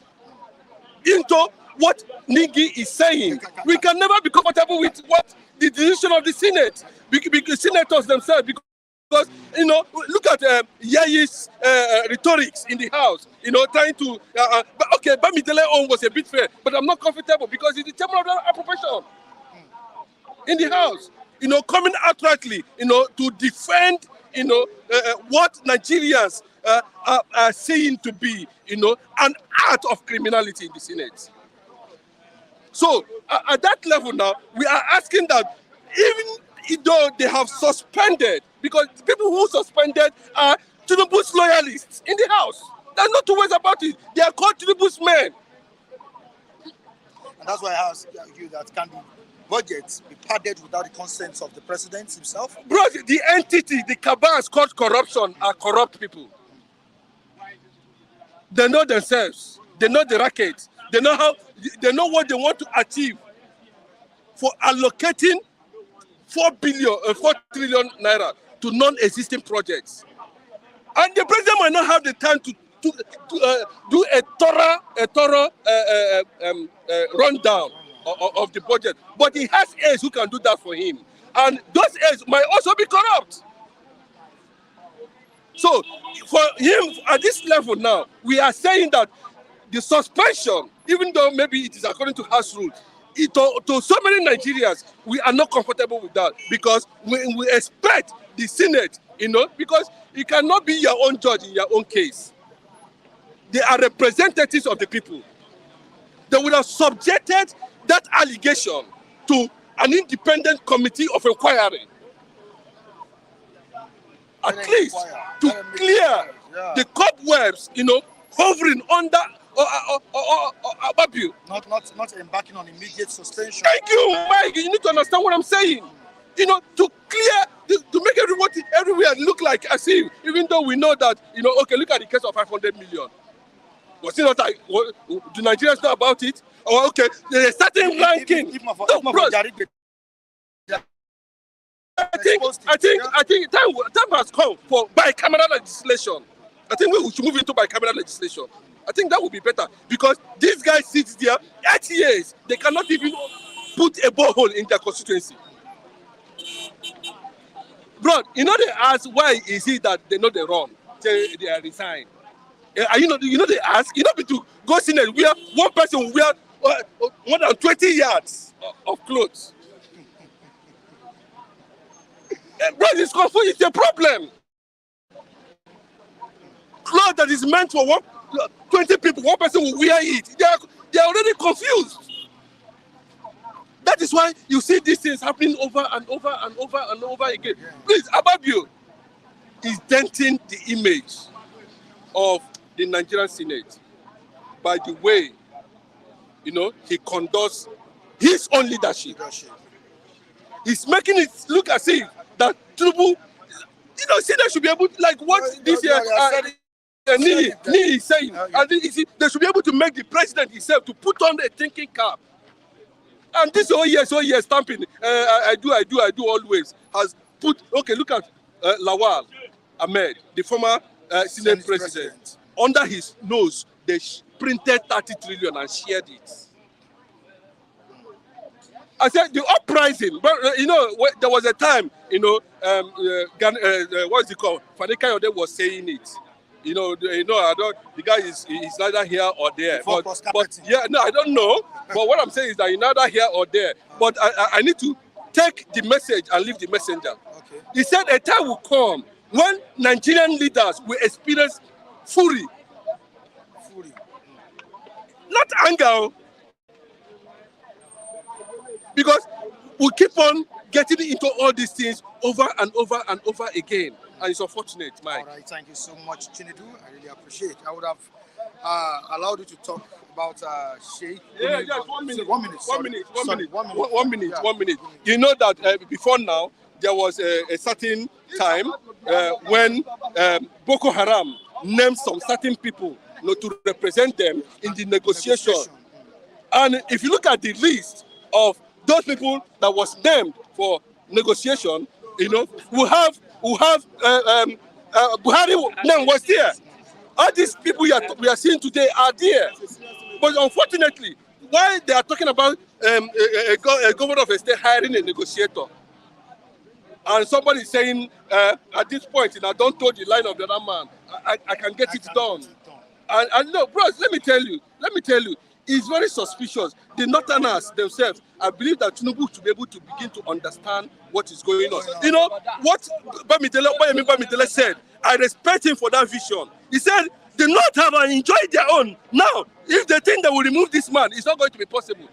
into what Ningi is saying. We can never be comfortable with what the decision of the Senate, because senators themselves, because look at Yayi's rhetorics in the House, trying to, but okay, Bamidele own was a bit fair, but I'm not comfortable because it's the term of the appropriation in the House, coming outrightly, to defend, what Nigerians are saying to be, an act of criminality in the Senate. So at that level now, we are asking that even though they have suspended, because the people who suspended are Tinubu's loyalists in the House. There's no two ways about it. They are called Tinubu's men. And that's why I ask you that can the budget be padded without the consent of the president himself? Bro, the entity, the cabals called corruption are corrupt people. They know themselves. They know the racket. They know what they want to achieve for allocating 4 trillion naira to non-existing projects. And the president might not have the time to do a thorough rundown of the budget, but he has aides who can do that for him, and those aides might also be corrupt. So for him at this level now, we are saying that the suspension, even though maybe it is according to House rules, to so many Nigerians, we are not comfortable with that, because we expect the Senate, because you cannot be your own judge in your own case. They are representatives of the people. They would have subjected that allegation to an independent committee of inquiry, at least to clear the cobwebs, hovering under above you. Not embarking on immediate suspension. Thank you, Mike. You need to understand what I'm saying. To clear, to make everywhere look like as if, even though we know that, okay, look at the case of 500 million. Was it not like, do Nigerians know about it? Or okay, there's a certain ranking. I think time has come for bicameral legislation. I think we should move into bicameral legislation. I think that would be better, because these guys sit there 8 years. They cannot even put a borehole in their constituency. Bro, they ask why is it that they know they're wrong? They are resigned. They ask, to go Senate where one person will wear more than 20 yards of clothes. Bro, it's a problem. Clothes that is meant for 20 people, one person will wear it. They are already confused. That is why you see these things happening over and over and over and over again. Please, Ababio is denting the image of the Nigerian Senate by the way, he conducts his own leadership. He's making it look as if that Tinubu, Senate should be able to, like what this year Ningi is saying, and they should be able to make the president himself to put on a thinking cap. And this oh yes stamping, I do always, has put, okay, look at Lawal Ahmed, the former Senate president. Under his nose, they printed 30 trillion and shared it. I said the uprising, but there was a time, what is it called? Fani Kayode was saying it. The guy is neither here or there. But yeah, no, I don't know. But what I'm saying is that he's neither here or there. But I need to take the message and leave the messenger. Okay. He said a time will come when Nigerian leaders will experience fury. Not anger. Because we keep on getting into all these things over and over and over again. and it's unfortunate, Mike. All right, thank you so much, Chinedu. I really appreciate it. I would have allowed you to talk about Sheikh. Yeah, 1 minute. 1 minute. One minute. Yeah. 1 minute. You know that before now, there was a certain time when Boko Haram named some certain people to represent them in the negotiation. And if you look at the list of those people that was named for negotiation, we have Buhari name was there. All these people we are seeing today are there. But unfortunately, why they are talking about a governor of a state hiring a negotiator, and somebody is saying at this point, don't told the line of the other man, I can get it done. And no, bros, let me tell you, it's very suspicious. The Northerners themselves, I believe that Tinubu to be able to begin to understand what is going on. You know, what Bamidele said, I respect him for that vision. He said, the North have enjoyed their own. Now, if they think they will remove this man, it's not going to be possible.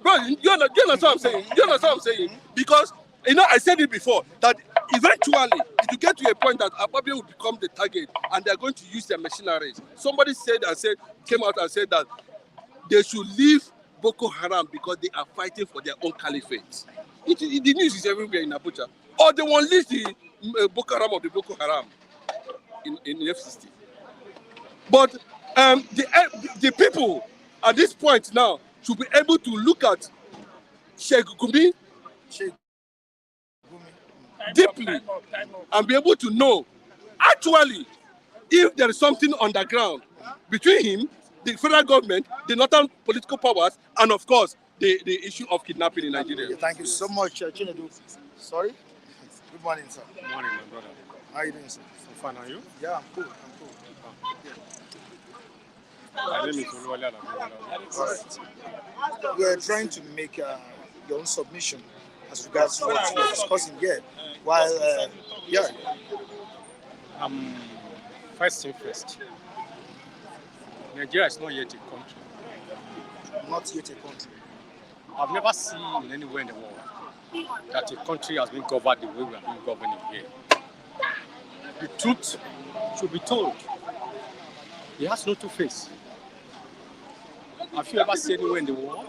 Bro, you understand what I'm saying? You understand what I'm saying? Because, I said it before, that eventually, it will get to a point that Akpabio will become the target, and they're going to use their machineries. Somebody came out and said that they should leave Boko Haram because they are fighting for their own caliphate. The news is everywhere in Abuja. Or they won't leave the Boko Haram of the Boko Haram in FCC. But the people at this point now should be able to look at Sheikh Gumi deeply and be able to know actually if there is something underground between him, the federal government, the northern political powers, and of course the issue of kidnapping in Nigeria. Thank you so much, Chinedu. Sorry? Good morning, sir. Good morning, my brother. How are you doing, sir? I'm fine, are you? Yeah, I'm cool. My name is Oluwale. All right. We are trying to make your own submission as regards to what we are discussing here. While, First thing first. Nigeria is not yet a country. Not yet a country. I've never seen anywhere in the world that a country has been governed the way we are being governed here. The truth should be told. It has no two-face. Have you ever seen anywhere in the world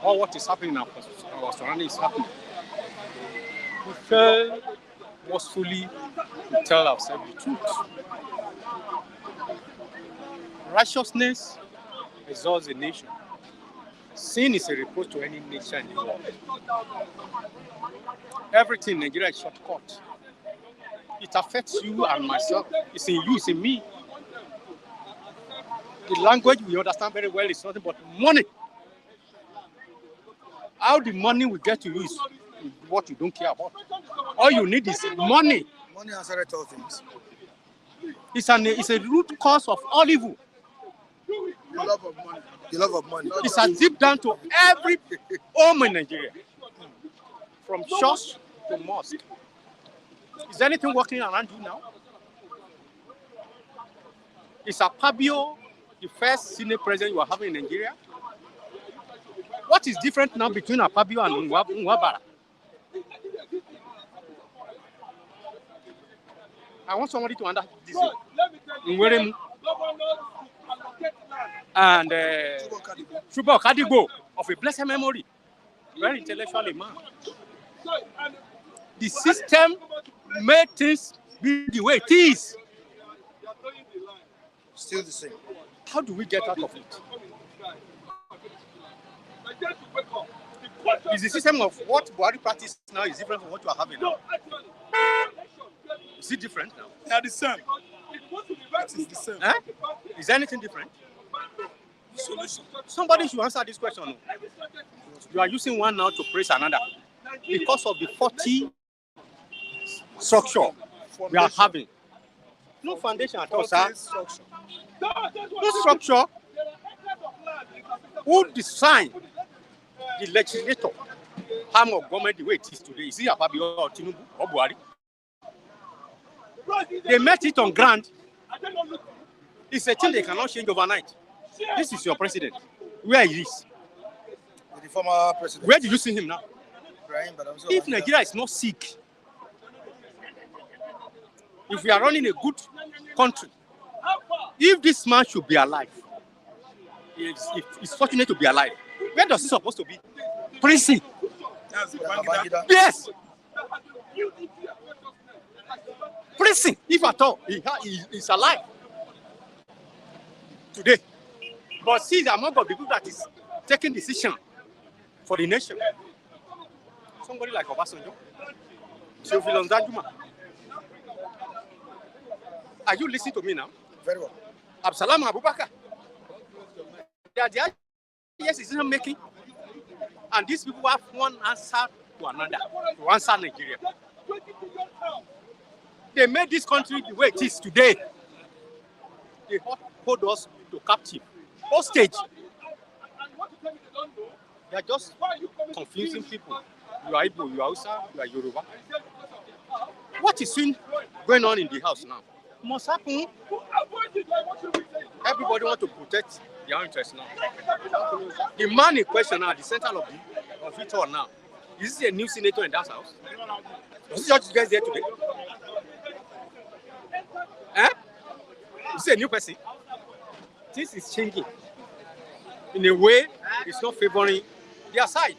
all what is happening in our surroundings is happening? We fail forcefully to tell ourselves the truth. Righteousness exalts a nation. Sin is a reproach to any nation in the world. Everything in Nigeria is shortcut. It affects you and myself. It's in you, it's in me. The language we understand very well is nothing but money. How the money will get to you is what you don't care about. All you need is money. Money answers all things. It's a root cause of all evil. The love of money. The love of money. It's a deep down to every home in Nigeria. From church to mosque. Is anything working around you now? Is Akpabio the first senior president you are having in Nigeria? What is different now between Akpabio and Nwabara? I want somebody to understand this. Nweremu and Chuba Kadigo of a blessed memory, very intellectual man. The system made things be the way it is. Still the same. How do we get out of it? Is the system of what Buhari practice now is different from what you are having now? Is it different now? They are the same. It is the same. Eh? Is there anything different? Solution. Somebody should answer this question. You are using one now to praise another because of the 40 structure we are having. No foundation at all, sir. No structure. Who design the legislator arm of government the way it is today? Is it Akpabio or Tinubu or Buhari? They met it on ground. It's a thing they cannot change overnight. This is your president. Where he is? The former president. Where do you see him now? If Nigeria is not sick, if we are running a good country, if this man should be alive, he's fortunate to be alive, where does he supposed to be? Prison. Yes. Prison, if at all, he's alive today. But see, the amount of people that is taking decision for the nation. Somebody like Obasanjo, Theophilus Danjuma. Are you listening to me now? Very well. Absalam Abubakar. They are the yes, decision making. And these people have one answer to another, to answer Nigeria. They made this country the way it is today. They hold us to captive, hostage. They are just confusing people. You are Igbo, you are Hausa, you are Yoruba. What is going on in the house now? Must happen. Everybody wants to protect their own interests now. The man in question now, the center of it all now, is this a new senator in that house? Was this just guys there today? Eh? Is this a new person? This is changing. In a way, it's not favoring their side.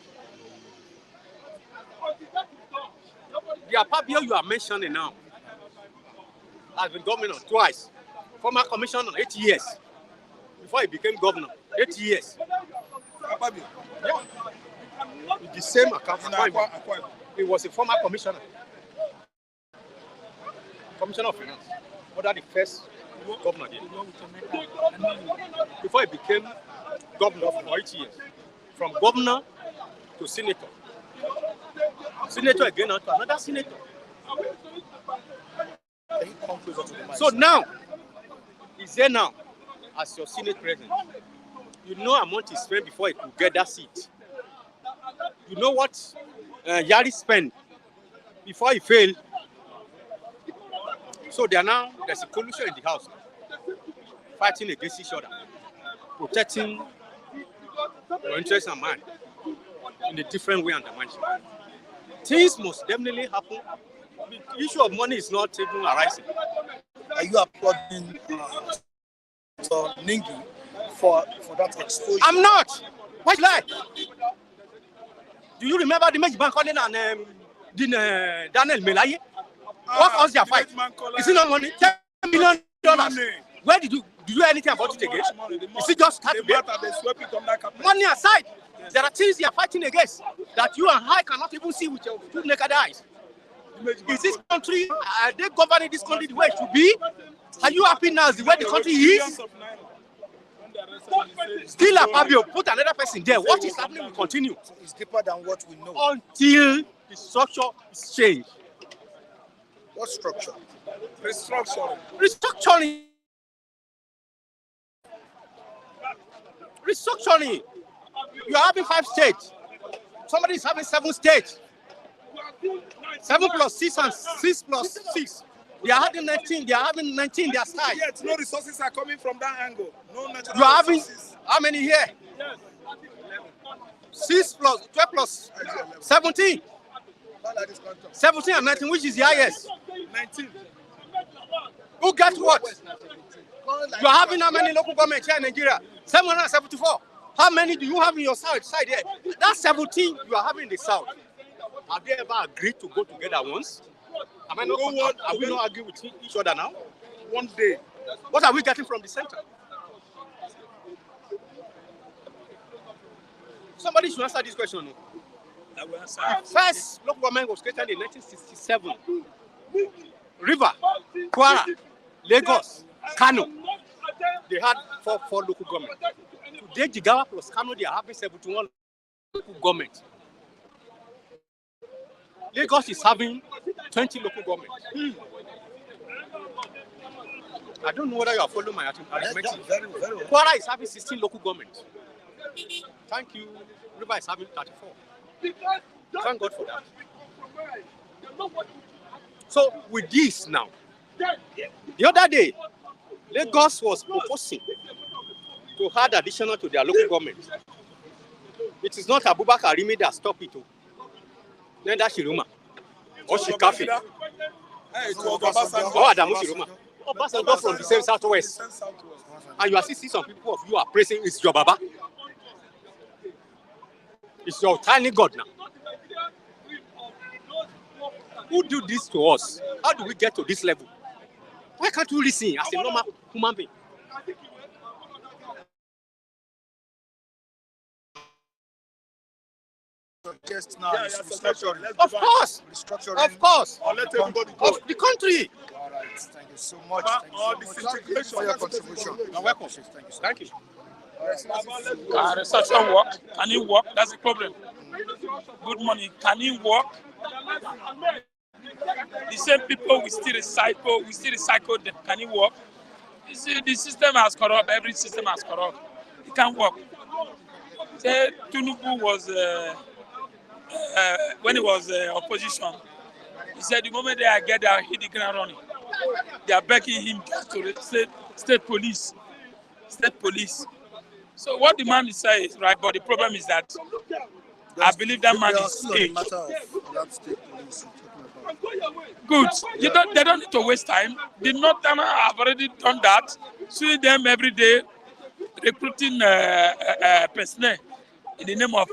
The Apabio you are mentioning now has been governor twice. Former commissioner 8 years. Before he became governor, 8 years. Yeah. With the same account. He was a former commissioner. Commissioner of Finance. Under the first governor there. Before he became governor for 8 years. From governor to senator. Senator again to another senator. So now, he's there now as your Senate president. You know how much he spent before he could get that seat. You know what Yari spent before he failed. So there's a coalition in the house fighting against each other, protecting your interests and mine in a different way and dimension. Things must definitely happen. The issue of money is not even arising. Are you applauding Ningi for that exposure? I'm not. Why lie? Do you remember the Major Bank calling and Daniel Melaye? What caused their fight? Is it not money? $10 million. Where did you do anything about it again? Is it just start again? Money aside, there are things they are fighting against that you and I cannot even see with your two naked eyes. Is this country, are they governing this country the way it should be? Are you happy now the way the country is? Still a Fabio, put another person there. What is happening will continue. It's deeper than what we know. Until the structure is changed. What structure? Restructuring. Restructuring. Restructuring. You are having 5 states. Somebody is having 7 states. 7 plus 6 and 6 plus 6. They are having 19. They are having 19. Their side. Yet no resources are coming from that angle. No natural you are having resources. How many here? 6 plus 12 plus 17. 17 and 19, which is the highest? 19. Who gets what? You are having how many local governments here in Nigeria? 774. How many do you have in your side here? That's 17 you are having in the south. Have they ever agreed to go together once? Are we not arguing with each other now? One day. What are we getting from the center? Somebody should answer this question. First local government was created in 1967. River, Kwara, Lagos, Kano. They had four local governments. Today, Jigawa plus Kano, they are having 71 local governments. Lagos is having 20 local governments. I don't know whether you are following my arithmetic. Kwara is having 16 local governments. Thank you. River is having 34. Thank God for that. So with this now, the other day, Lagos was proposing to add additional to their local government. It is not Abubakar Arimi that stopped it. Neither Shiruma or Shikafi. It was Obasanjo. Oh, Adamu Shiroma. Obasanjo from the same southwest. And you are still seeing some people of you are praising it's your Baba. It's your tiny God now. Who do this to us? How do we get to this level? Why can't you listen as a normal human being? Just now, Yeah, restructuring. Of course. Restructuring. Of course. Or let everybody go. Of the country. All right. Thank you so much. All Thank you the so much situation. for your contribution. You're welcome. Thank you so Thank you. Research don't work. Can it work? That's the problem. Good money. Can it work? The same people we still recycle them. Can it work? You see, the system has corrupt. Every system has corrupt. It can't work. Say Tinubu was when he was opposition. He said the moment they get there, hit the ground running. They are begging him to the state police. State police. So what the man is saying is right, but the problem is that I believe that man is fake. Good. They don't need to waste time. The Northerners have already done that. Suing them every day, recruiting personnel in the name of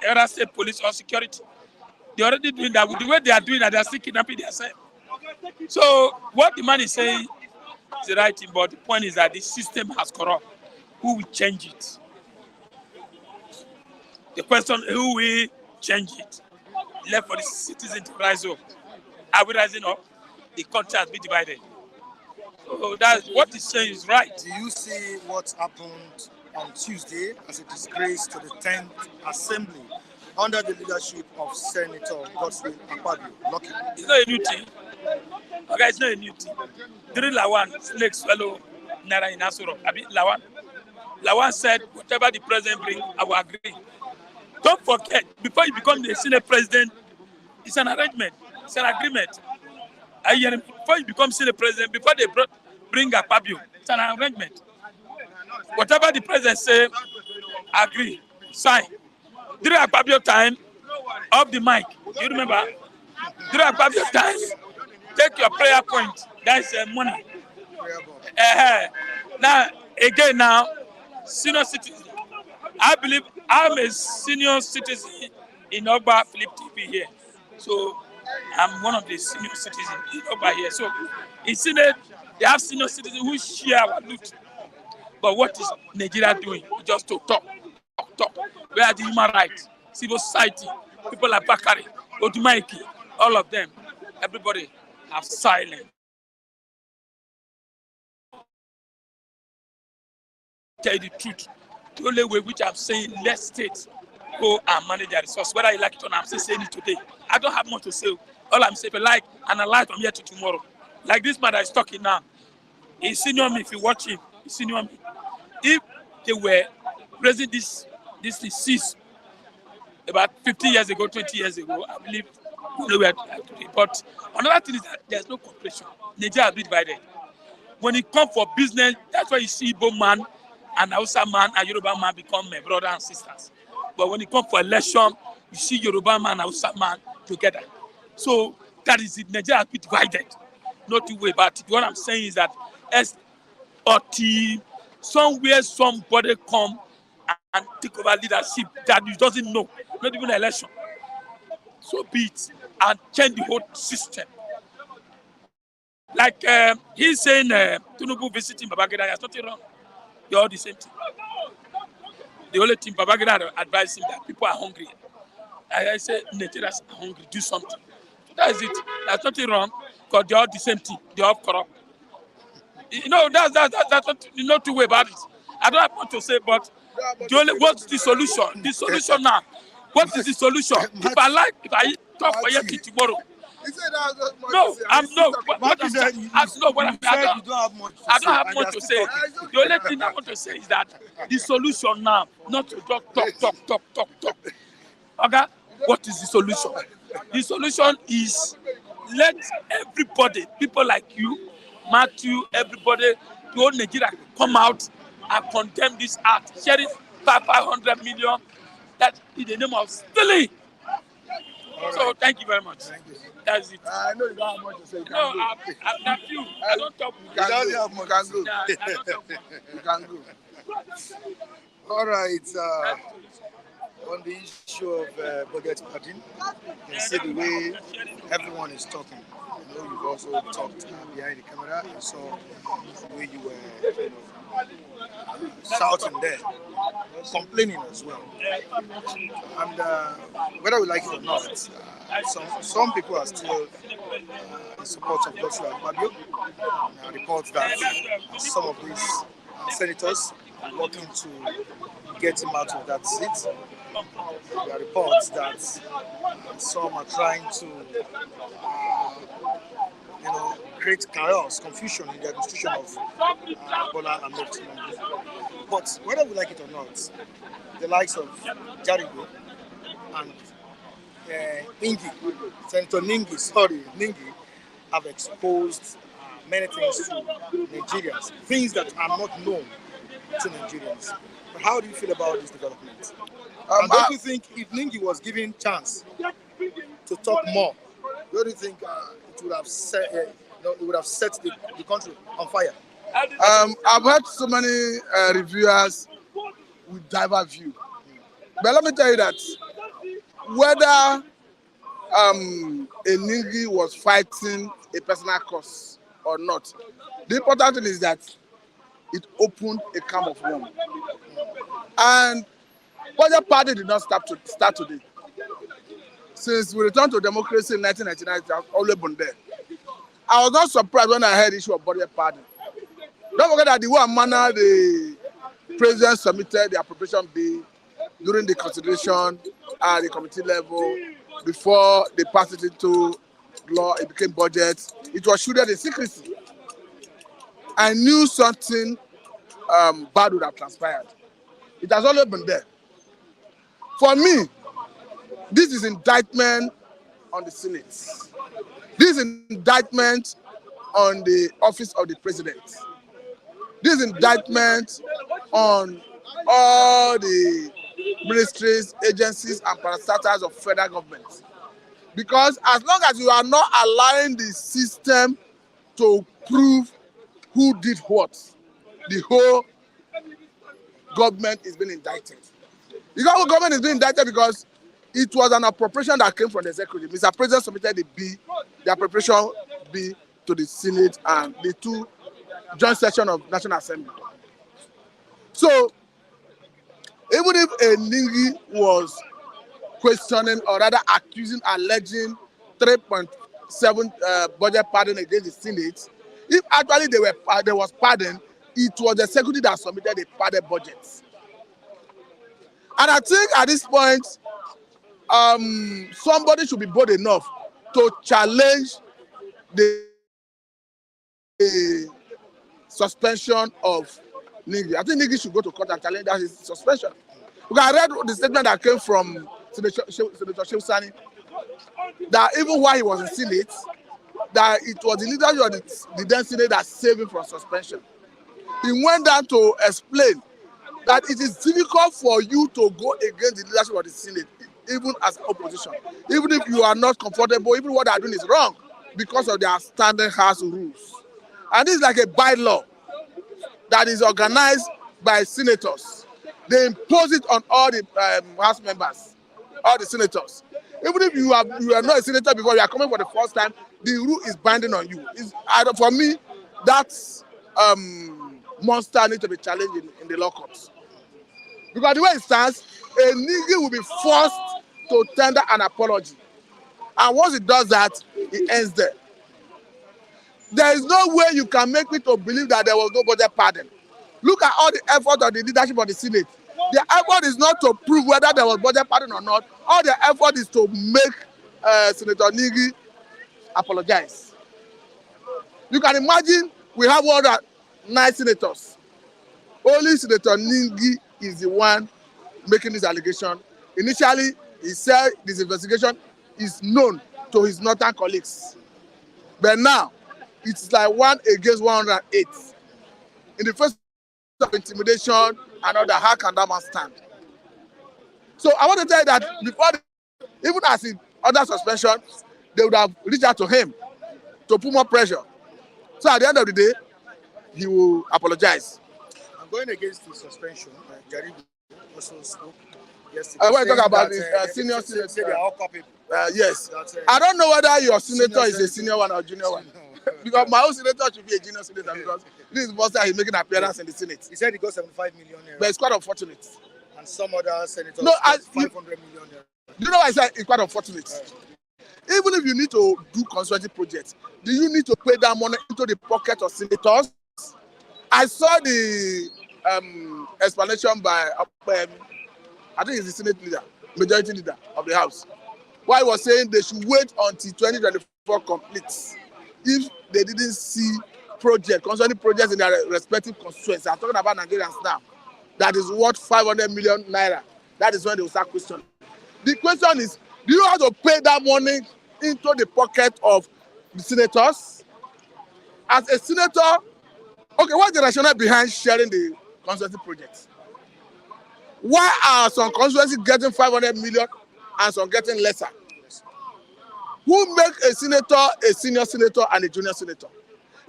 either state police or security. They're already doing that. With the way they are doing that, they're still kidnapping themselves. So what the man is saying is the right thing, but the point is that the system has corrupt. Who will change it? The question, who will change it? Left for the citizen to rise up. Are we rising up? The country has been divided. So that's what he's saying is right. Do you see what happened on Tuesday as a disgrace to the 10th Assembly under the leadership of Senator Godswill Akpabio? Lucky. It's not a new thing. Okay, it's not a new thing. During Lawan, snake swallow Naira in Asuro. Lawan said, whatever the president brings, I will agree. Don't forget, before you become the Senate president, it's an arrangement. It's an agreement. Before you become Senate president, before they bring Akpabio, it's an arrangement. Whatever the president say, agree, sign. During Akpabio time, off the mic, you remember? During Akpabio time, take your prayer point. That's money. Now, senior citizen. I believe I'm a senior citizen in Ogba Philip TV here. So I'm one of the senior citizens in Ogba here. So in Senate, they have senior citizens who share our loot. But what is Nigeria doing? Just to talk. Where are the human rights, civil society, people like Bakari, Odumaiki, all of them, everybody have silent. Tell you the truth. The only way which I'm saying, let states go and manage their resources. Whether you like it or not, I'm still saying it today. I don't have much to say. All I'm saying, if you like, analyze from here to tomorrow. Like this man that is talking now, he's senior me. If you watch him, he's senior me. If they were raising this disease about 50 years ago, 20 years ago, I believe they were today. But another thing is that there's no cooperation. Nigeria has been divided. When it comes for business, that's why you see Igbo man and Hausa man and Yoruba man become my brothers and sisters. But when it comes for election, you see Yoruba man and Hausa man together. So that is it. Nigeria has been divided. Not to worry about it. What I'm saying is that somewhere somebody come and take over leadership that you doesn't know, not even an election. So be it, and change the whole system. Like he's saying, Tinubu visiting Babangida, there's nothing wrong. They're all the same thing. The only thing Babangida advised him that people are hungry. I say, Nigerians are hungry, do something. So that is it. There's nothing wrong, because they're all the same thing. They're all corrupt. You know, that's not to worry about it. I don't have much to say, but what's the solution? The solution now. What is the solution? If I talk for you tomorrow. No, I don't have much to say. The only thing I want to say is that the solution now, not to talk. Okay? What is the solution? The solution is let everybody, people like you, Matthew, everybody, the whole Nigeria come out and condemn this act, sharing 500 million. That in the name of stealing. So thank you very much. Thank you. That's it. I know you don't have much to say. You No, can go. I'm few. I don't talk. You can go. You can go. Yeah, I don't talk. You can go. All right. On the issue of budget padding, you can see the way everyone is talking. I know you've also talked behind the camera. I saw the way you were, shouting there, complaining as well. And whether we like it or not, some people are still in support of Dr. Akpabio. Reports that some of these senators are working to get him out of that seat. There are reports that some are trying to, create chaos, confusion in the administration of Bola Ahmed Tinubu. But whether we like it or not, the likes of Jarigo and Senator Ningi, have exposed many things to Nigerians, things that are not known to Nigerians. But how do you feel about this development? And don't you think if Ningi was given chance to talk more, don't you think it would have set, the country on fire? I've heard so many reviewers with diverse view, but let me tell you that whether a Ningi was fighting a personal cause or not, the important thing is that it opened a can of worms. And Budget Party did not start today. Since we returned to democracy in 1999, it has always been there. I was not surprised when I heard the issue of Budget Party. Don't forget that the way and manner the president submitted the appropriation bill during the consideration at the committee level before they passed it into law, it became budget. It was shielded in secrecy. I knew something bad would have transpired. It has always been there. For me, this is indictment on the Senate. This is indictment on the office of the president. This is indictment on all the ministries, agencies, and parastatals of federal government. Because as long as you are not allowing the system to prove who did what, the whole government is being indicted. The whole government is being indicted because it was an appropriation that came from the executive. Mr. President submitted the appropriation bill to the Senate and the two joint session of National Assembly. So, even if a Ningi was questioning or rather accusing, alleging 3.7 budget pardon against the Senate, if actually there was pardon, it was the executive that submitted the pardon budget. And I think at this point, somebody should be bold enough to challenge the suspension of Ningi. I think Ningi should go to court and challenge that his suspension. Because I read the statement that came from Senator Shewsani that even while he was in Senate, that it was the leadership of the then Senate that saved him from suspension. He went down to explain that it is difficult for you to go against the leadership of the Senate, even as opposition, even if you are not comfortable, even what they are doing is wrong because of their standing house rules. And this is like a bylaw that is organized by senators. They impose it on all the house members, all the senators. Even if you are not a senator before, you are coming for the first time, the rule is binding on you. For me, that monster needs to be challenged in the law courts. Because the way it stands, a Ningi will be forced to tender an apology. And once it does that, it ends there. There is no way you can make me to believe that there was no budget pardon. Look at all the effort of the leadership of the Senate. The effort is not to prove whether there was budget pardon or not. All the effort is to make Senator Ningi apologize. You can imagine we have 109 senators. Only Senator Ningi is the one making this allegation. Initially, he said this investigation is known to his northern colleagues. But now, it's like 1 against 108. In the face of intimidation and all that, how can that man stand? So I want to tell you that before, even as he other suspension, they would have reached out to him to put more pressure. So at the end of the day, he will apologize. I'm going against the suspension. Jaribu also spoke yesterday. When you talk about that, the senior senator, they are all culpable. yes. That, I don't know whether your senator is a senator. senior one or junior one. Because my own senator should be a junior senator because this is the first time he's making an appearance in the Senate. He said he got 75 million naira. But it's quite unfortunate. And some other senators got 500 million naira. Do you know why I said it's quite unfortunate? Even if you need to do consulting projects, do you need to pay that money into the pocket of senators? I saw the explanation by, I think it's the Senate leader, majority leader of the House, why he was saying they should wait until 2024 completes. If they didn't see concerning projects in their respective constituencies, I'm talking about Nigerians now, that is worth 500 million naira. That is when they will start questioning. The question is, do you have to pay that money into the pocket of the senators? As a senator, okay, what's the rationale behind sharing the constituency projects? Why are some constituencies getting 500 million and some getting lesser? Who make a senator a senior senator and a junior senator?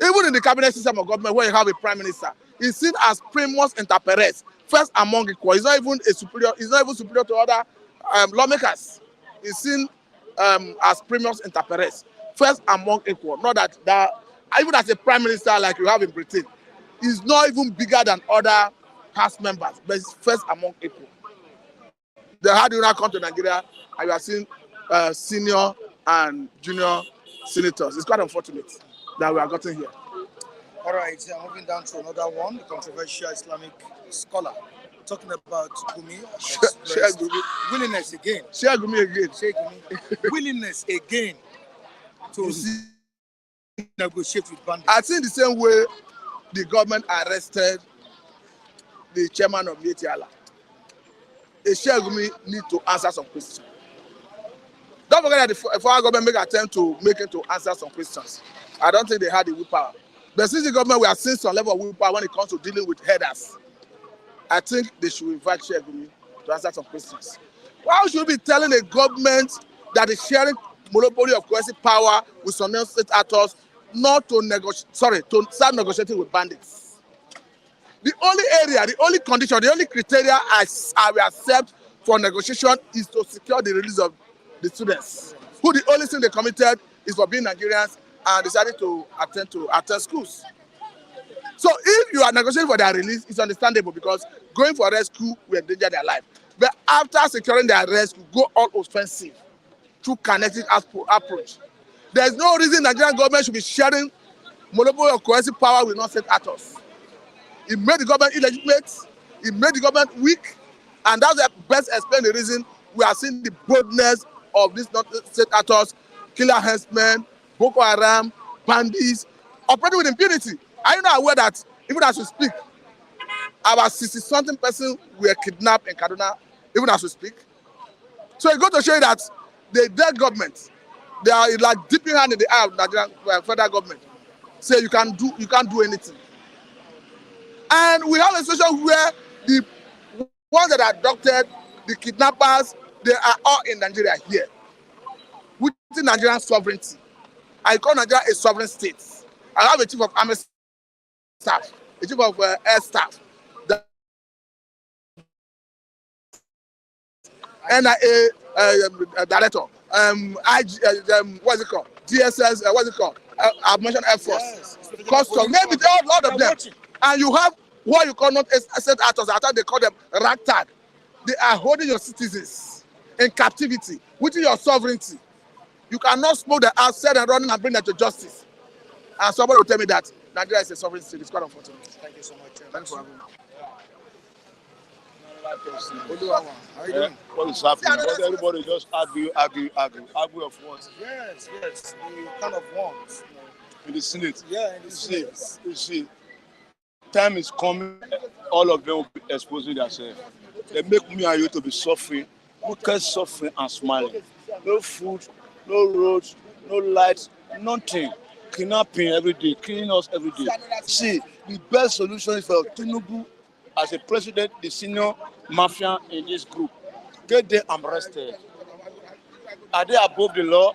Even in the cabinet system of government, where you have a prime minister, he's seen as primus inter pares, first among equal. He's not even superior to other lawmakers. He's seen as primus inter pares, first among equal. Not that even as a prime minister like you have in Britain, he's not even bigger than other House members, but he's first among equal. Then how do you now come to Nigeria and you are seeing senior and junior senators? It's quite unfortunate that we are getting here. All right, moving down to another one, the controversial Islamic scholar talking about Gumi. Willingness again. Willingness again to negotiate with bandits. I think the same way the government arrested the chairman of Yetiala. Sheikh Gumi need to answer some questions. Don't forget that the former government make an attempt to make it to answer some questions. I don't think they had the willpower. But since the government, we are seeing some level of willpower when it comes to dealing with headers. I think they should invite Sheikh Gumi to answer some questions. Why should we be telling a government that is sharing monopoly of coercive power with some non-state actors not to to start negotiating with bandits? The only area, the only condition, the only criteria I will accept for negotiation is to secure the release of the students, who the only thing they committed is for being Nigerians and decided to attend schools. So if you are negotiating for their release, it's understandable because going for rescue will endanger their life. But after securing their rescue, go all offensive through kinetic approach. There's no reason Nigerian government should be sharing monopoly of coercive power with non-state actors. It made the government illegitimate, it made the government weak, and that's the best explain the reason we are seeing the boldness of these non-state actors, killer herdsmen, Boko Haram, bandits, operating with impunity. Are you not aware that even as we speak, about 60-something persons were kidnapped in Kaduna, even as we speak? So it's going to show you that the dead government, they are like dipping hand in the eye of Nigerian federal government. Say you can't do anything. And we have a situation where the ones that are abducted, the kidnappers, they are all in Nigeria here. Within Nigerian sovereignty. I call Nigeria a sovereign state. I have a chief of army staff, a chief of air staff, NIA director, what's it called? DSS, what's it called? I've mentioned Air Force, yes. Custom, maybe there are a lot of them. And you have what you call not state actors, I thought they call them ragtag. They are holding your citizens in captivity within your sovereignty. You cannot smoke the outside and running and bring them to justice. And somebody will tell me that Nigeria is a sovereign state. It's quite unfortunate. Thank you so much. Thanks for having me. How are you doing? What is happening? But everybody just argue of what? Yes, the kind of ones. In the Senate. Yeah, in the Senate. You see, time is coming, all of them will be exposing themselves. They make me and you to be suffering, wicked suffering and smiling. No food, no roads, no lights, nothing. Kidnapping every day, killing us every day. See, the best solution is for Tinubu as a president, the senior mafia in this group. Get them arrested. Are they above the law?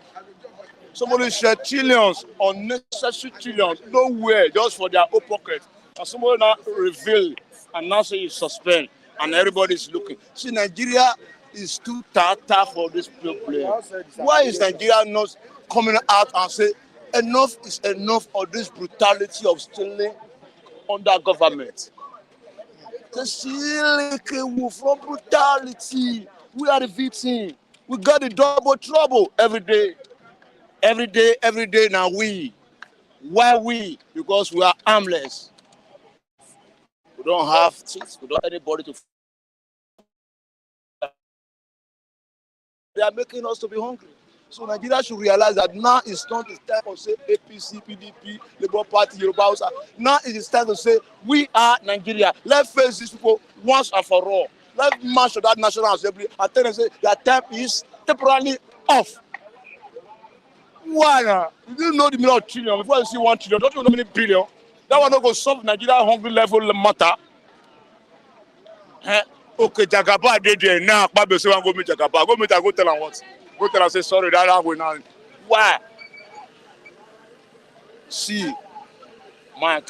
Somebody said trillions, unnecessary trillions, nowhere, just for their own pocket. And somebody now reveal and now say it's suspend, and everybody is looking. See, Nigeria is too tata for this problem. Why is Nigeria not coming out and say enough is enough of this brutality of stealing under government? The stealing from brutality. We are the victim. We got the double trouble every day. Every day now we. Why we? Because we are armless. We don't have teeth. We don't have anybody to. They are making us to be hungry. So Nigeria should realize that now is not the time to say APC, PDP, Labour Party, Yoruba Hausa. Now it is time to say we are Nigeria. Let's face these people once and for all. Let's march to that National Assembly and tell them say their time is temporarily off. Why now? You didn't know the million of trillion before you see 1 trillion. Don't you know how many billion? That one not go solve Nigeria hungry level matter. Okay, Jagaba did there now. Babe say go meet Jagaba. Go meet and go tell him what. Go tell him say sorry that way now. Why? See, Mike,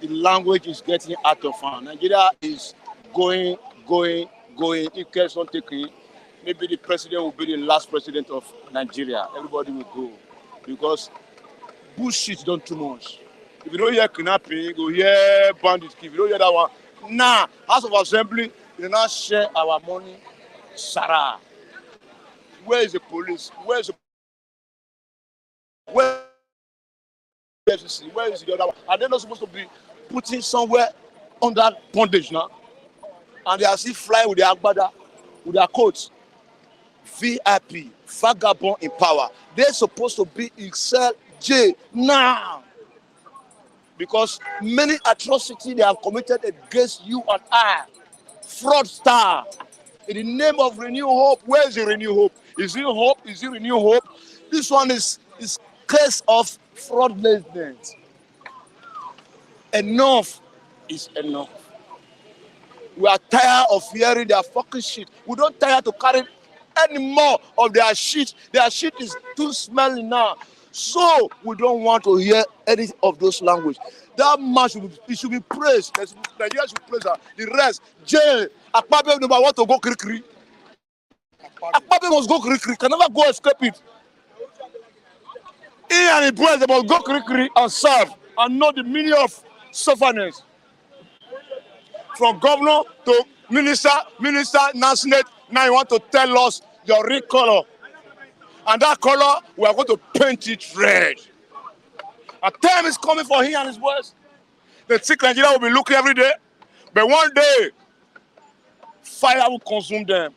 the language is getting out of hand. Nigeria is going. If cares not taking, maybe the president will be the last president of Nigeria. Everybody will go because bullshit done too much. If you don't hear kidnapping, you go hear bandits. If you don't hear that one, nah. House of Assembly, they now share our money. Sarah, where is the police? Where is the where is the other one? Are they not supposed to be putting somewhere under bondage now? And they are still flying with their agbada, with their coats. VIP, vagabond in power. They're supposed to be in cell jail now. Because many atrocities they have committed against you and I. Fraudster. In the name of Renew Hope, where is the Renew Hope? Is it hope? Is it Renew Hope? This one is case of fraudulence. Enough is enough. We are tired of hearing their fucking shit. We don't tire to carry any more of their shit. Their shit is too smelly now. So we don't want to hear any of those language. That man should be praised. Nigeria should praise her. The rest, jail. Akpabe never want to go kiri. Akpabe must go kiri. Can never go escape it. He and his boys, they must go kiri and serve and know the meaning of sufferness. From governor to minister, now senate, now you want to tell us your real color. And that color, we are going to paint it red. A time is coming for him and his boys. The sick Nigeria will be looking every day. But one day, fire will consume them.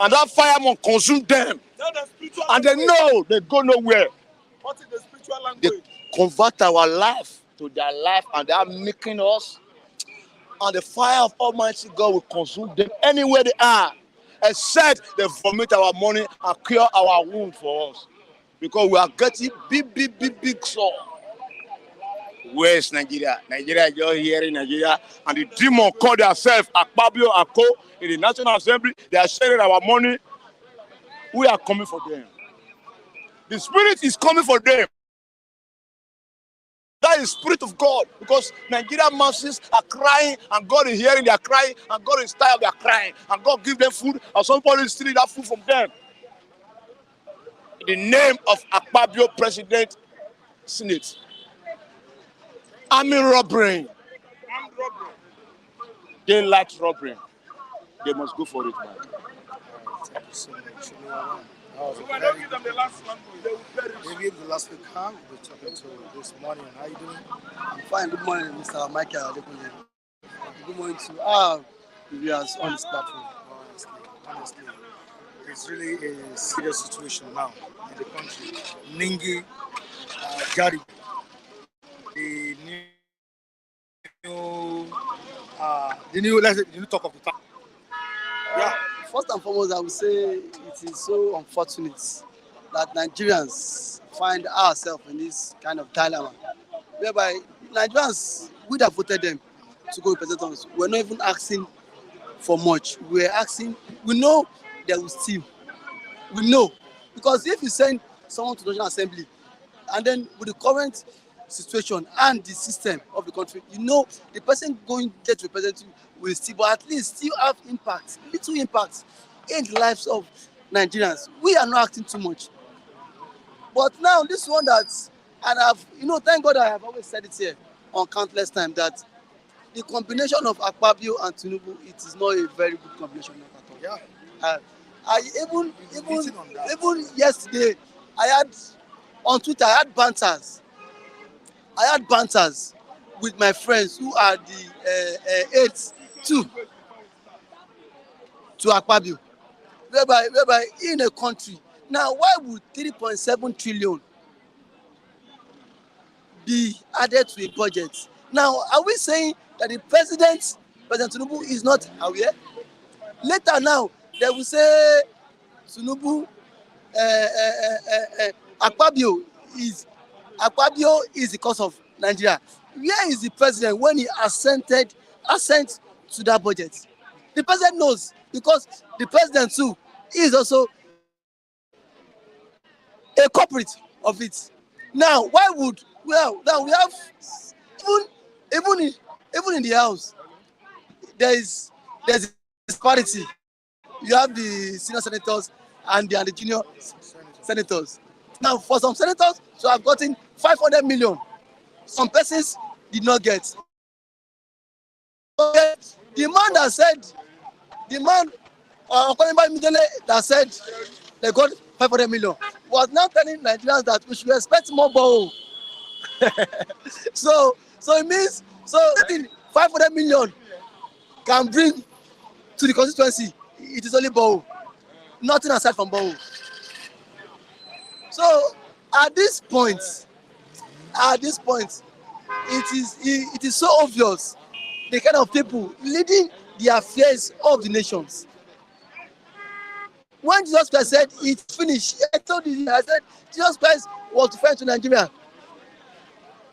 And that fire will consume them. And they know they go nowhere. What is the spiritual language? They convert our life to their life and they are making us. And the fire of Almighty God will consume them anywhere they are. Except they vomit our money and cure our wound for us. Because we are getting big sore. Where is Nigeria? Nigeria is just here in Nigeria. And the demon called themselves Akpabio Ako in the National Assembly. They are sharing our money. We are coming for them. The spirit is coming for them. That is the spirit of God. Because Nigerian masses are crying and God is hearing their crying and God is tired of their crying. And God give them food and somebody is stealing that food from them. In the name of Akpabio President Senate. Army robbery. Daylight robbery. They must go for it, man. Thank you so much. So why don't give them the last language? Maybe the last week, we're talking to this morning. How you doing? I'm fine. Good morning, Mr. Michael. Good morning to viewers on this platform. Honestly, it's really a serious situation now in the country. Ningi+Gumi, the new talk of the town. Yeah. First and foremost, I would say it is so unfortunate that Nigerians find ourselves in this kind of dilemma, whereby Nigerians would have voted them to go represent us. We're not even asking for much. We're asking, we know they will steal. we know. Because if you send someone to the National Assembly, and then with the current situation and the system of the country, you know the person going there to represent you will still, but at least still have impact, little impact in the lives of Nigerians. We are not acting too much. But now this one that, and I've, thank God I have always said it here on countless times that the combination of Akpabio and Tinubu, it is not a very good combination at all. Yeah. I even yesterday, I had on Twitter, I had banters with my friends who are the aides to Akpabio, whereby in a country now, why would 3.7 trillion be added to a budget? Now, are we saying that the President Tinubu, is not aware? Later now, they will say Tinubu, Akpabio is the cause of Nigeria. Where is the president when he assent to that budget? The president knows, because the president too is also a culprit of it. Now, why would now we have even in the house there's disparity. You have the senior senators and the junior senators. Now, for some senators to have gotten 500 million, some persons did not get. The man that said they got 500 million was now telling Nigerians that we should expect more borrow. so it means 500 million can bring to the constituency, it is only borrow, nothing aside from borrow. So at this point, it is so obvious the kind of people leading the affairs of the nations. When Jesus Christ said it's finished, I said Jesus Christ was referring to Nigeria.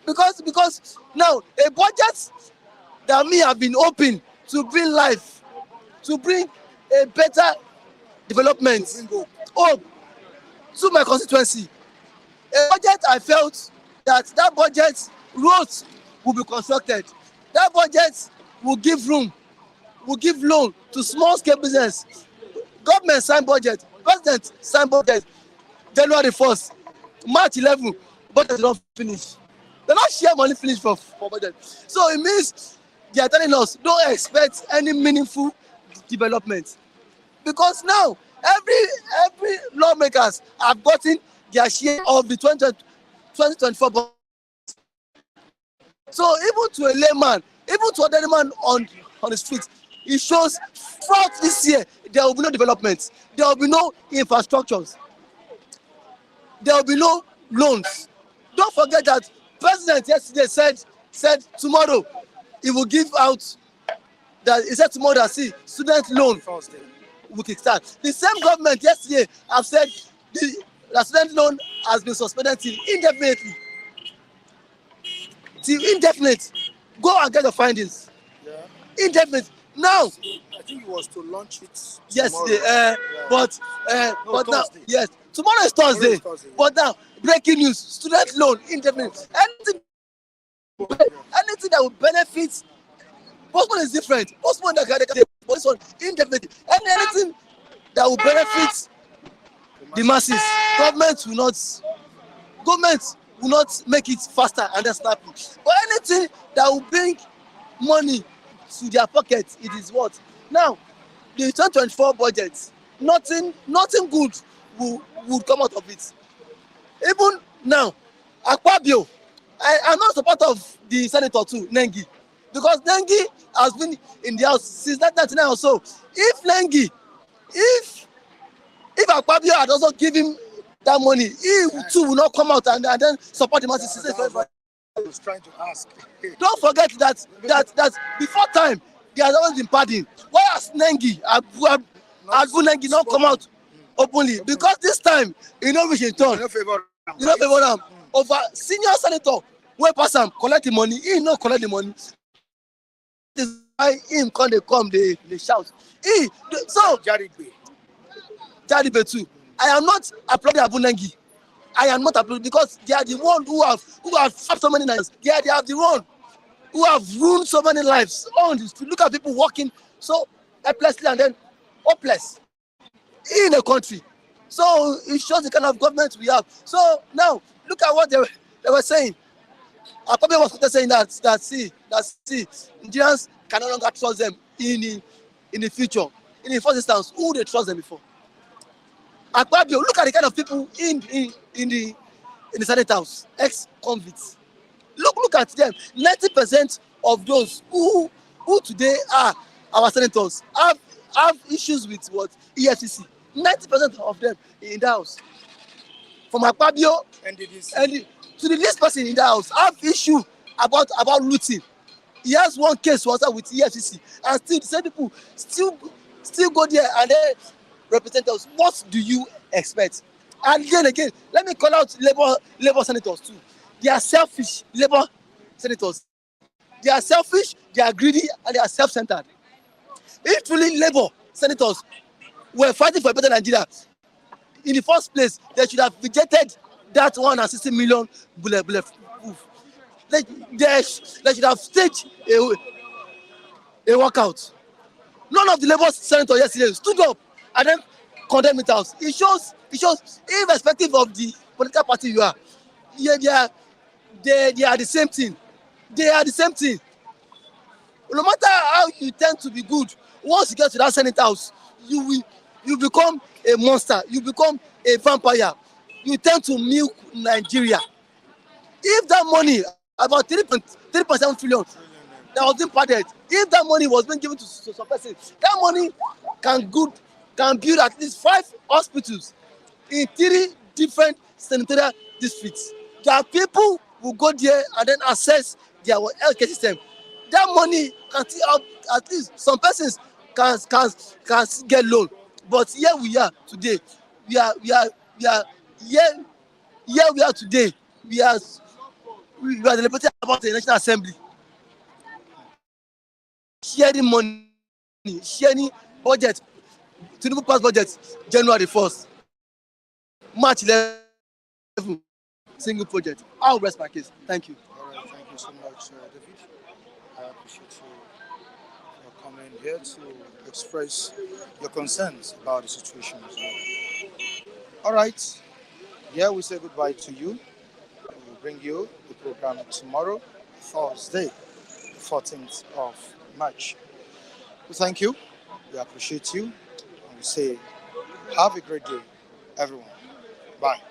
Because now a budget that may have been open to bring life, to bring a better development, hope to my constituency. A budget, I felt that budget, roads will be constructed. That budget will give room, will give loan to small scale business. Government sign budget, president sign budget, January 1st, March 11, budget is not finished. They not share money finish for budget. So it means they are telling us don't expect any meaningful development. Because now every lawmakers have gotten their share of the 2024 budget. So even to a layman, even to a man on the street, it shows throughout this year there will be no development, there will be no infrastructures, there will be no loans. Don't forget that President yesterday said tomorrow he will give out, that he said tomorrow that student loan will kickstart. The same government yesterday have said the student loan has been suspended till indefinitely. Go and get the findings. Yeah. Indefinite. Now, I think it was to launch it yesterday. But now, yes, tomorrow is Thursday. But now, breaking news: student loan indefinite. Anything that will benefit. Postpone is different. Postpone that can but this one indefinite. Anything that will benefit the masses. Government will not make it faster and then snappy. But anything that will bring money to their pocket, it is what? Now, the 2024 budget, nothing good will come out of it. Even now, Akpabio, I'm not a supporter of the senator too, Ningi, because Ningi has been in the house since 1999 or so. If Akpabio had also given that money, he too will not come out and then support the masses. I was trying to ask. Don't forget that before time there has always been padding. Why has Ningi not come out openly? Because this time he no reach in turn. You know favor am. Over senior senator wey pass am collect the money, he no collect the money. This is why him they shout. So Jaribe too. I am not applauding Abu Nengi. I am not applauding because they are the one who have fought so many lives. They are the one who have ruined so many lives. On the street, look at people walking so helplessly and then hopeless in a country. So it shows the kind of government we have. So now look at what they were saying. I probably was saying that see Nigerians can no longer trust them in the future. In the first instance, who they trust them before? Akpabio, look at the kind of people in the Senate House, ex-convicts. Look at them. 90% of those who today are our senators have issues with what EFCC. 90% of them in the house, from Akpabio and to the least person in the house, have issue about looting. He has one case with EFCC, and still the same people still go there and then represent us. What do you expect? And then again, let me call out Labour senators too. They are selfish. Labour senators, they are selfish, they are greedy, and they are self-centered. If truly Labour senators were fighting for a better Nigeria, in the first place, they should have rejected that 160 million bulletproof. They should have staged a walkout. None of the Labour senators yesterday stood up and then condemned it out. It shows, irrespective of the political party you are, they are the same thing. They are the same thing. No matter how you tend to be good, once you get to that Senate House, you become a monster. You become a vampire. You tend to milk Nigeria. If that money, about 3.7 trillion, that was imparted, if that money was being given to some person, that money can build at least 5 hospitals in 3 different senatorial districts. There are people who go there and then assess their health care system. That money can still help, at least some persons can get loan. But here we are today. We are today. We are deliberating about the National Assembly. Sharing money, sharing budget. Tinubu pass budget January 1st. March 11th, single project. I'll rest my case. Thank you. All right, thank you so much, David. I appreciate you for coming here to express your concerns about the situation as well. All right, we say goodbye to you. We will bring you the program tomorrow, Thursday, 14th of March. We thank you. We appreciate you. And we say, have a great day, everyone. Bye.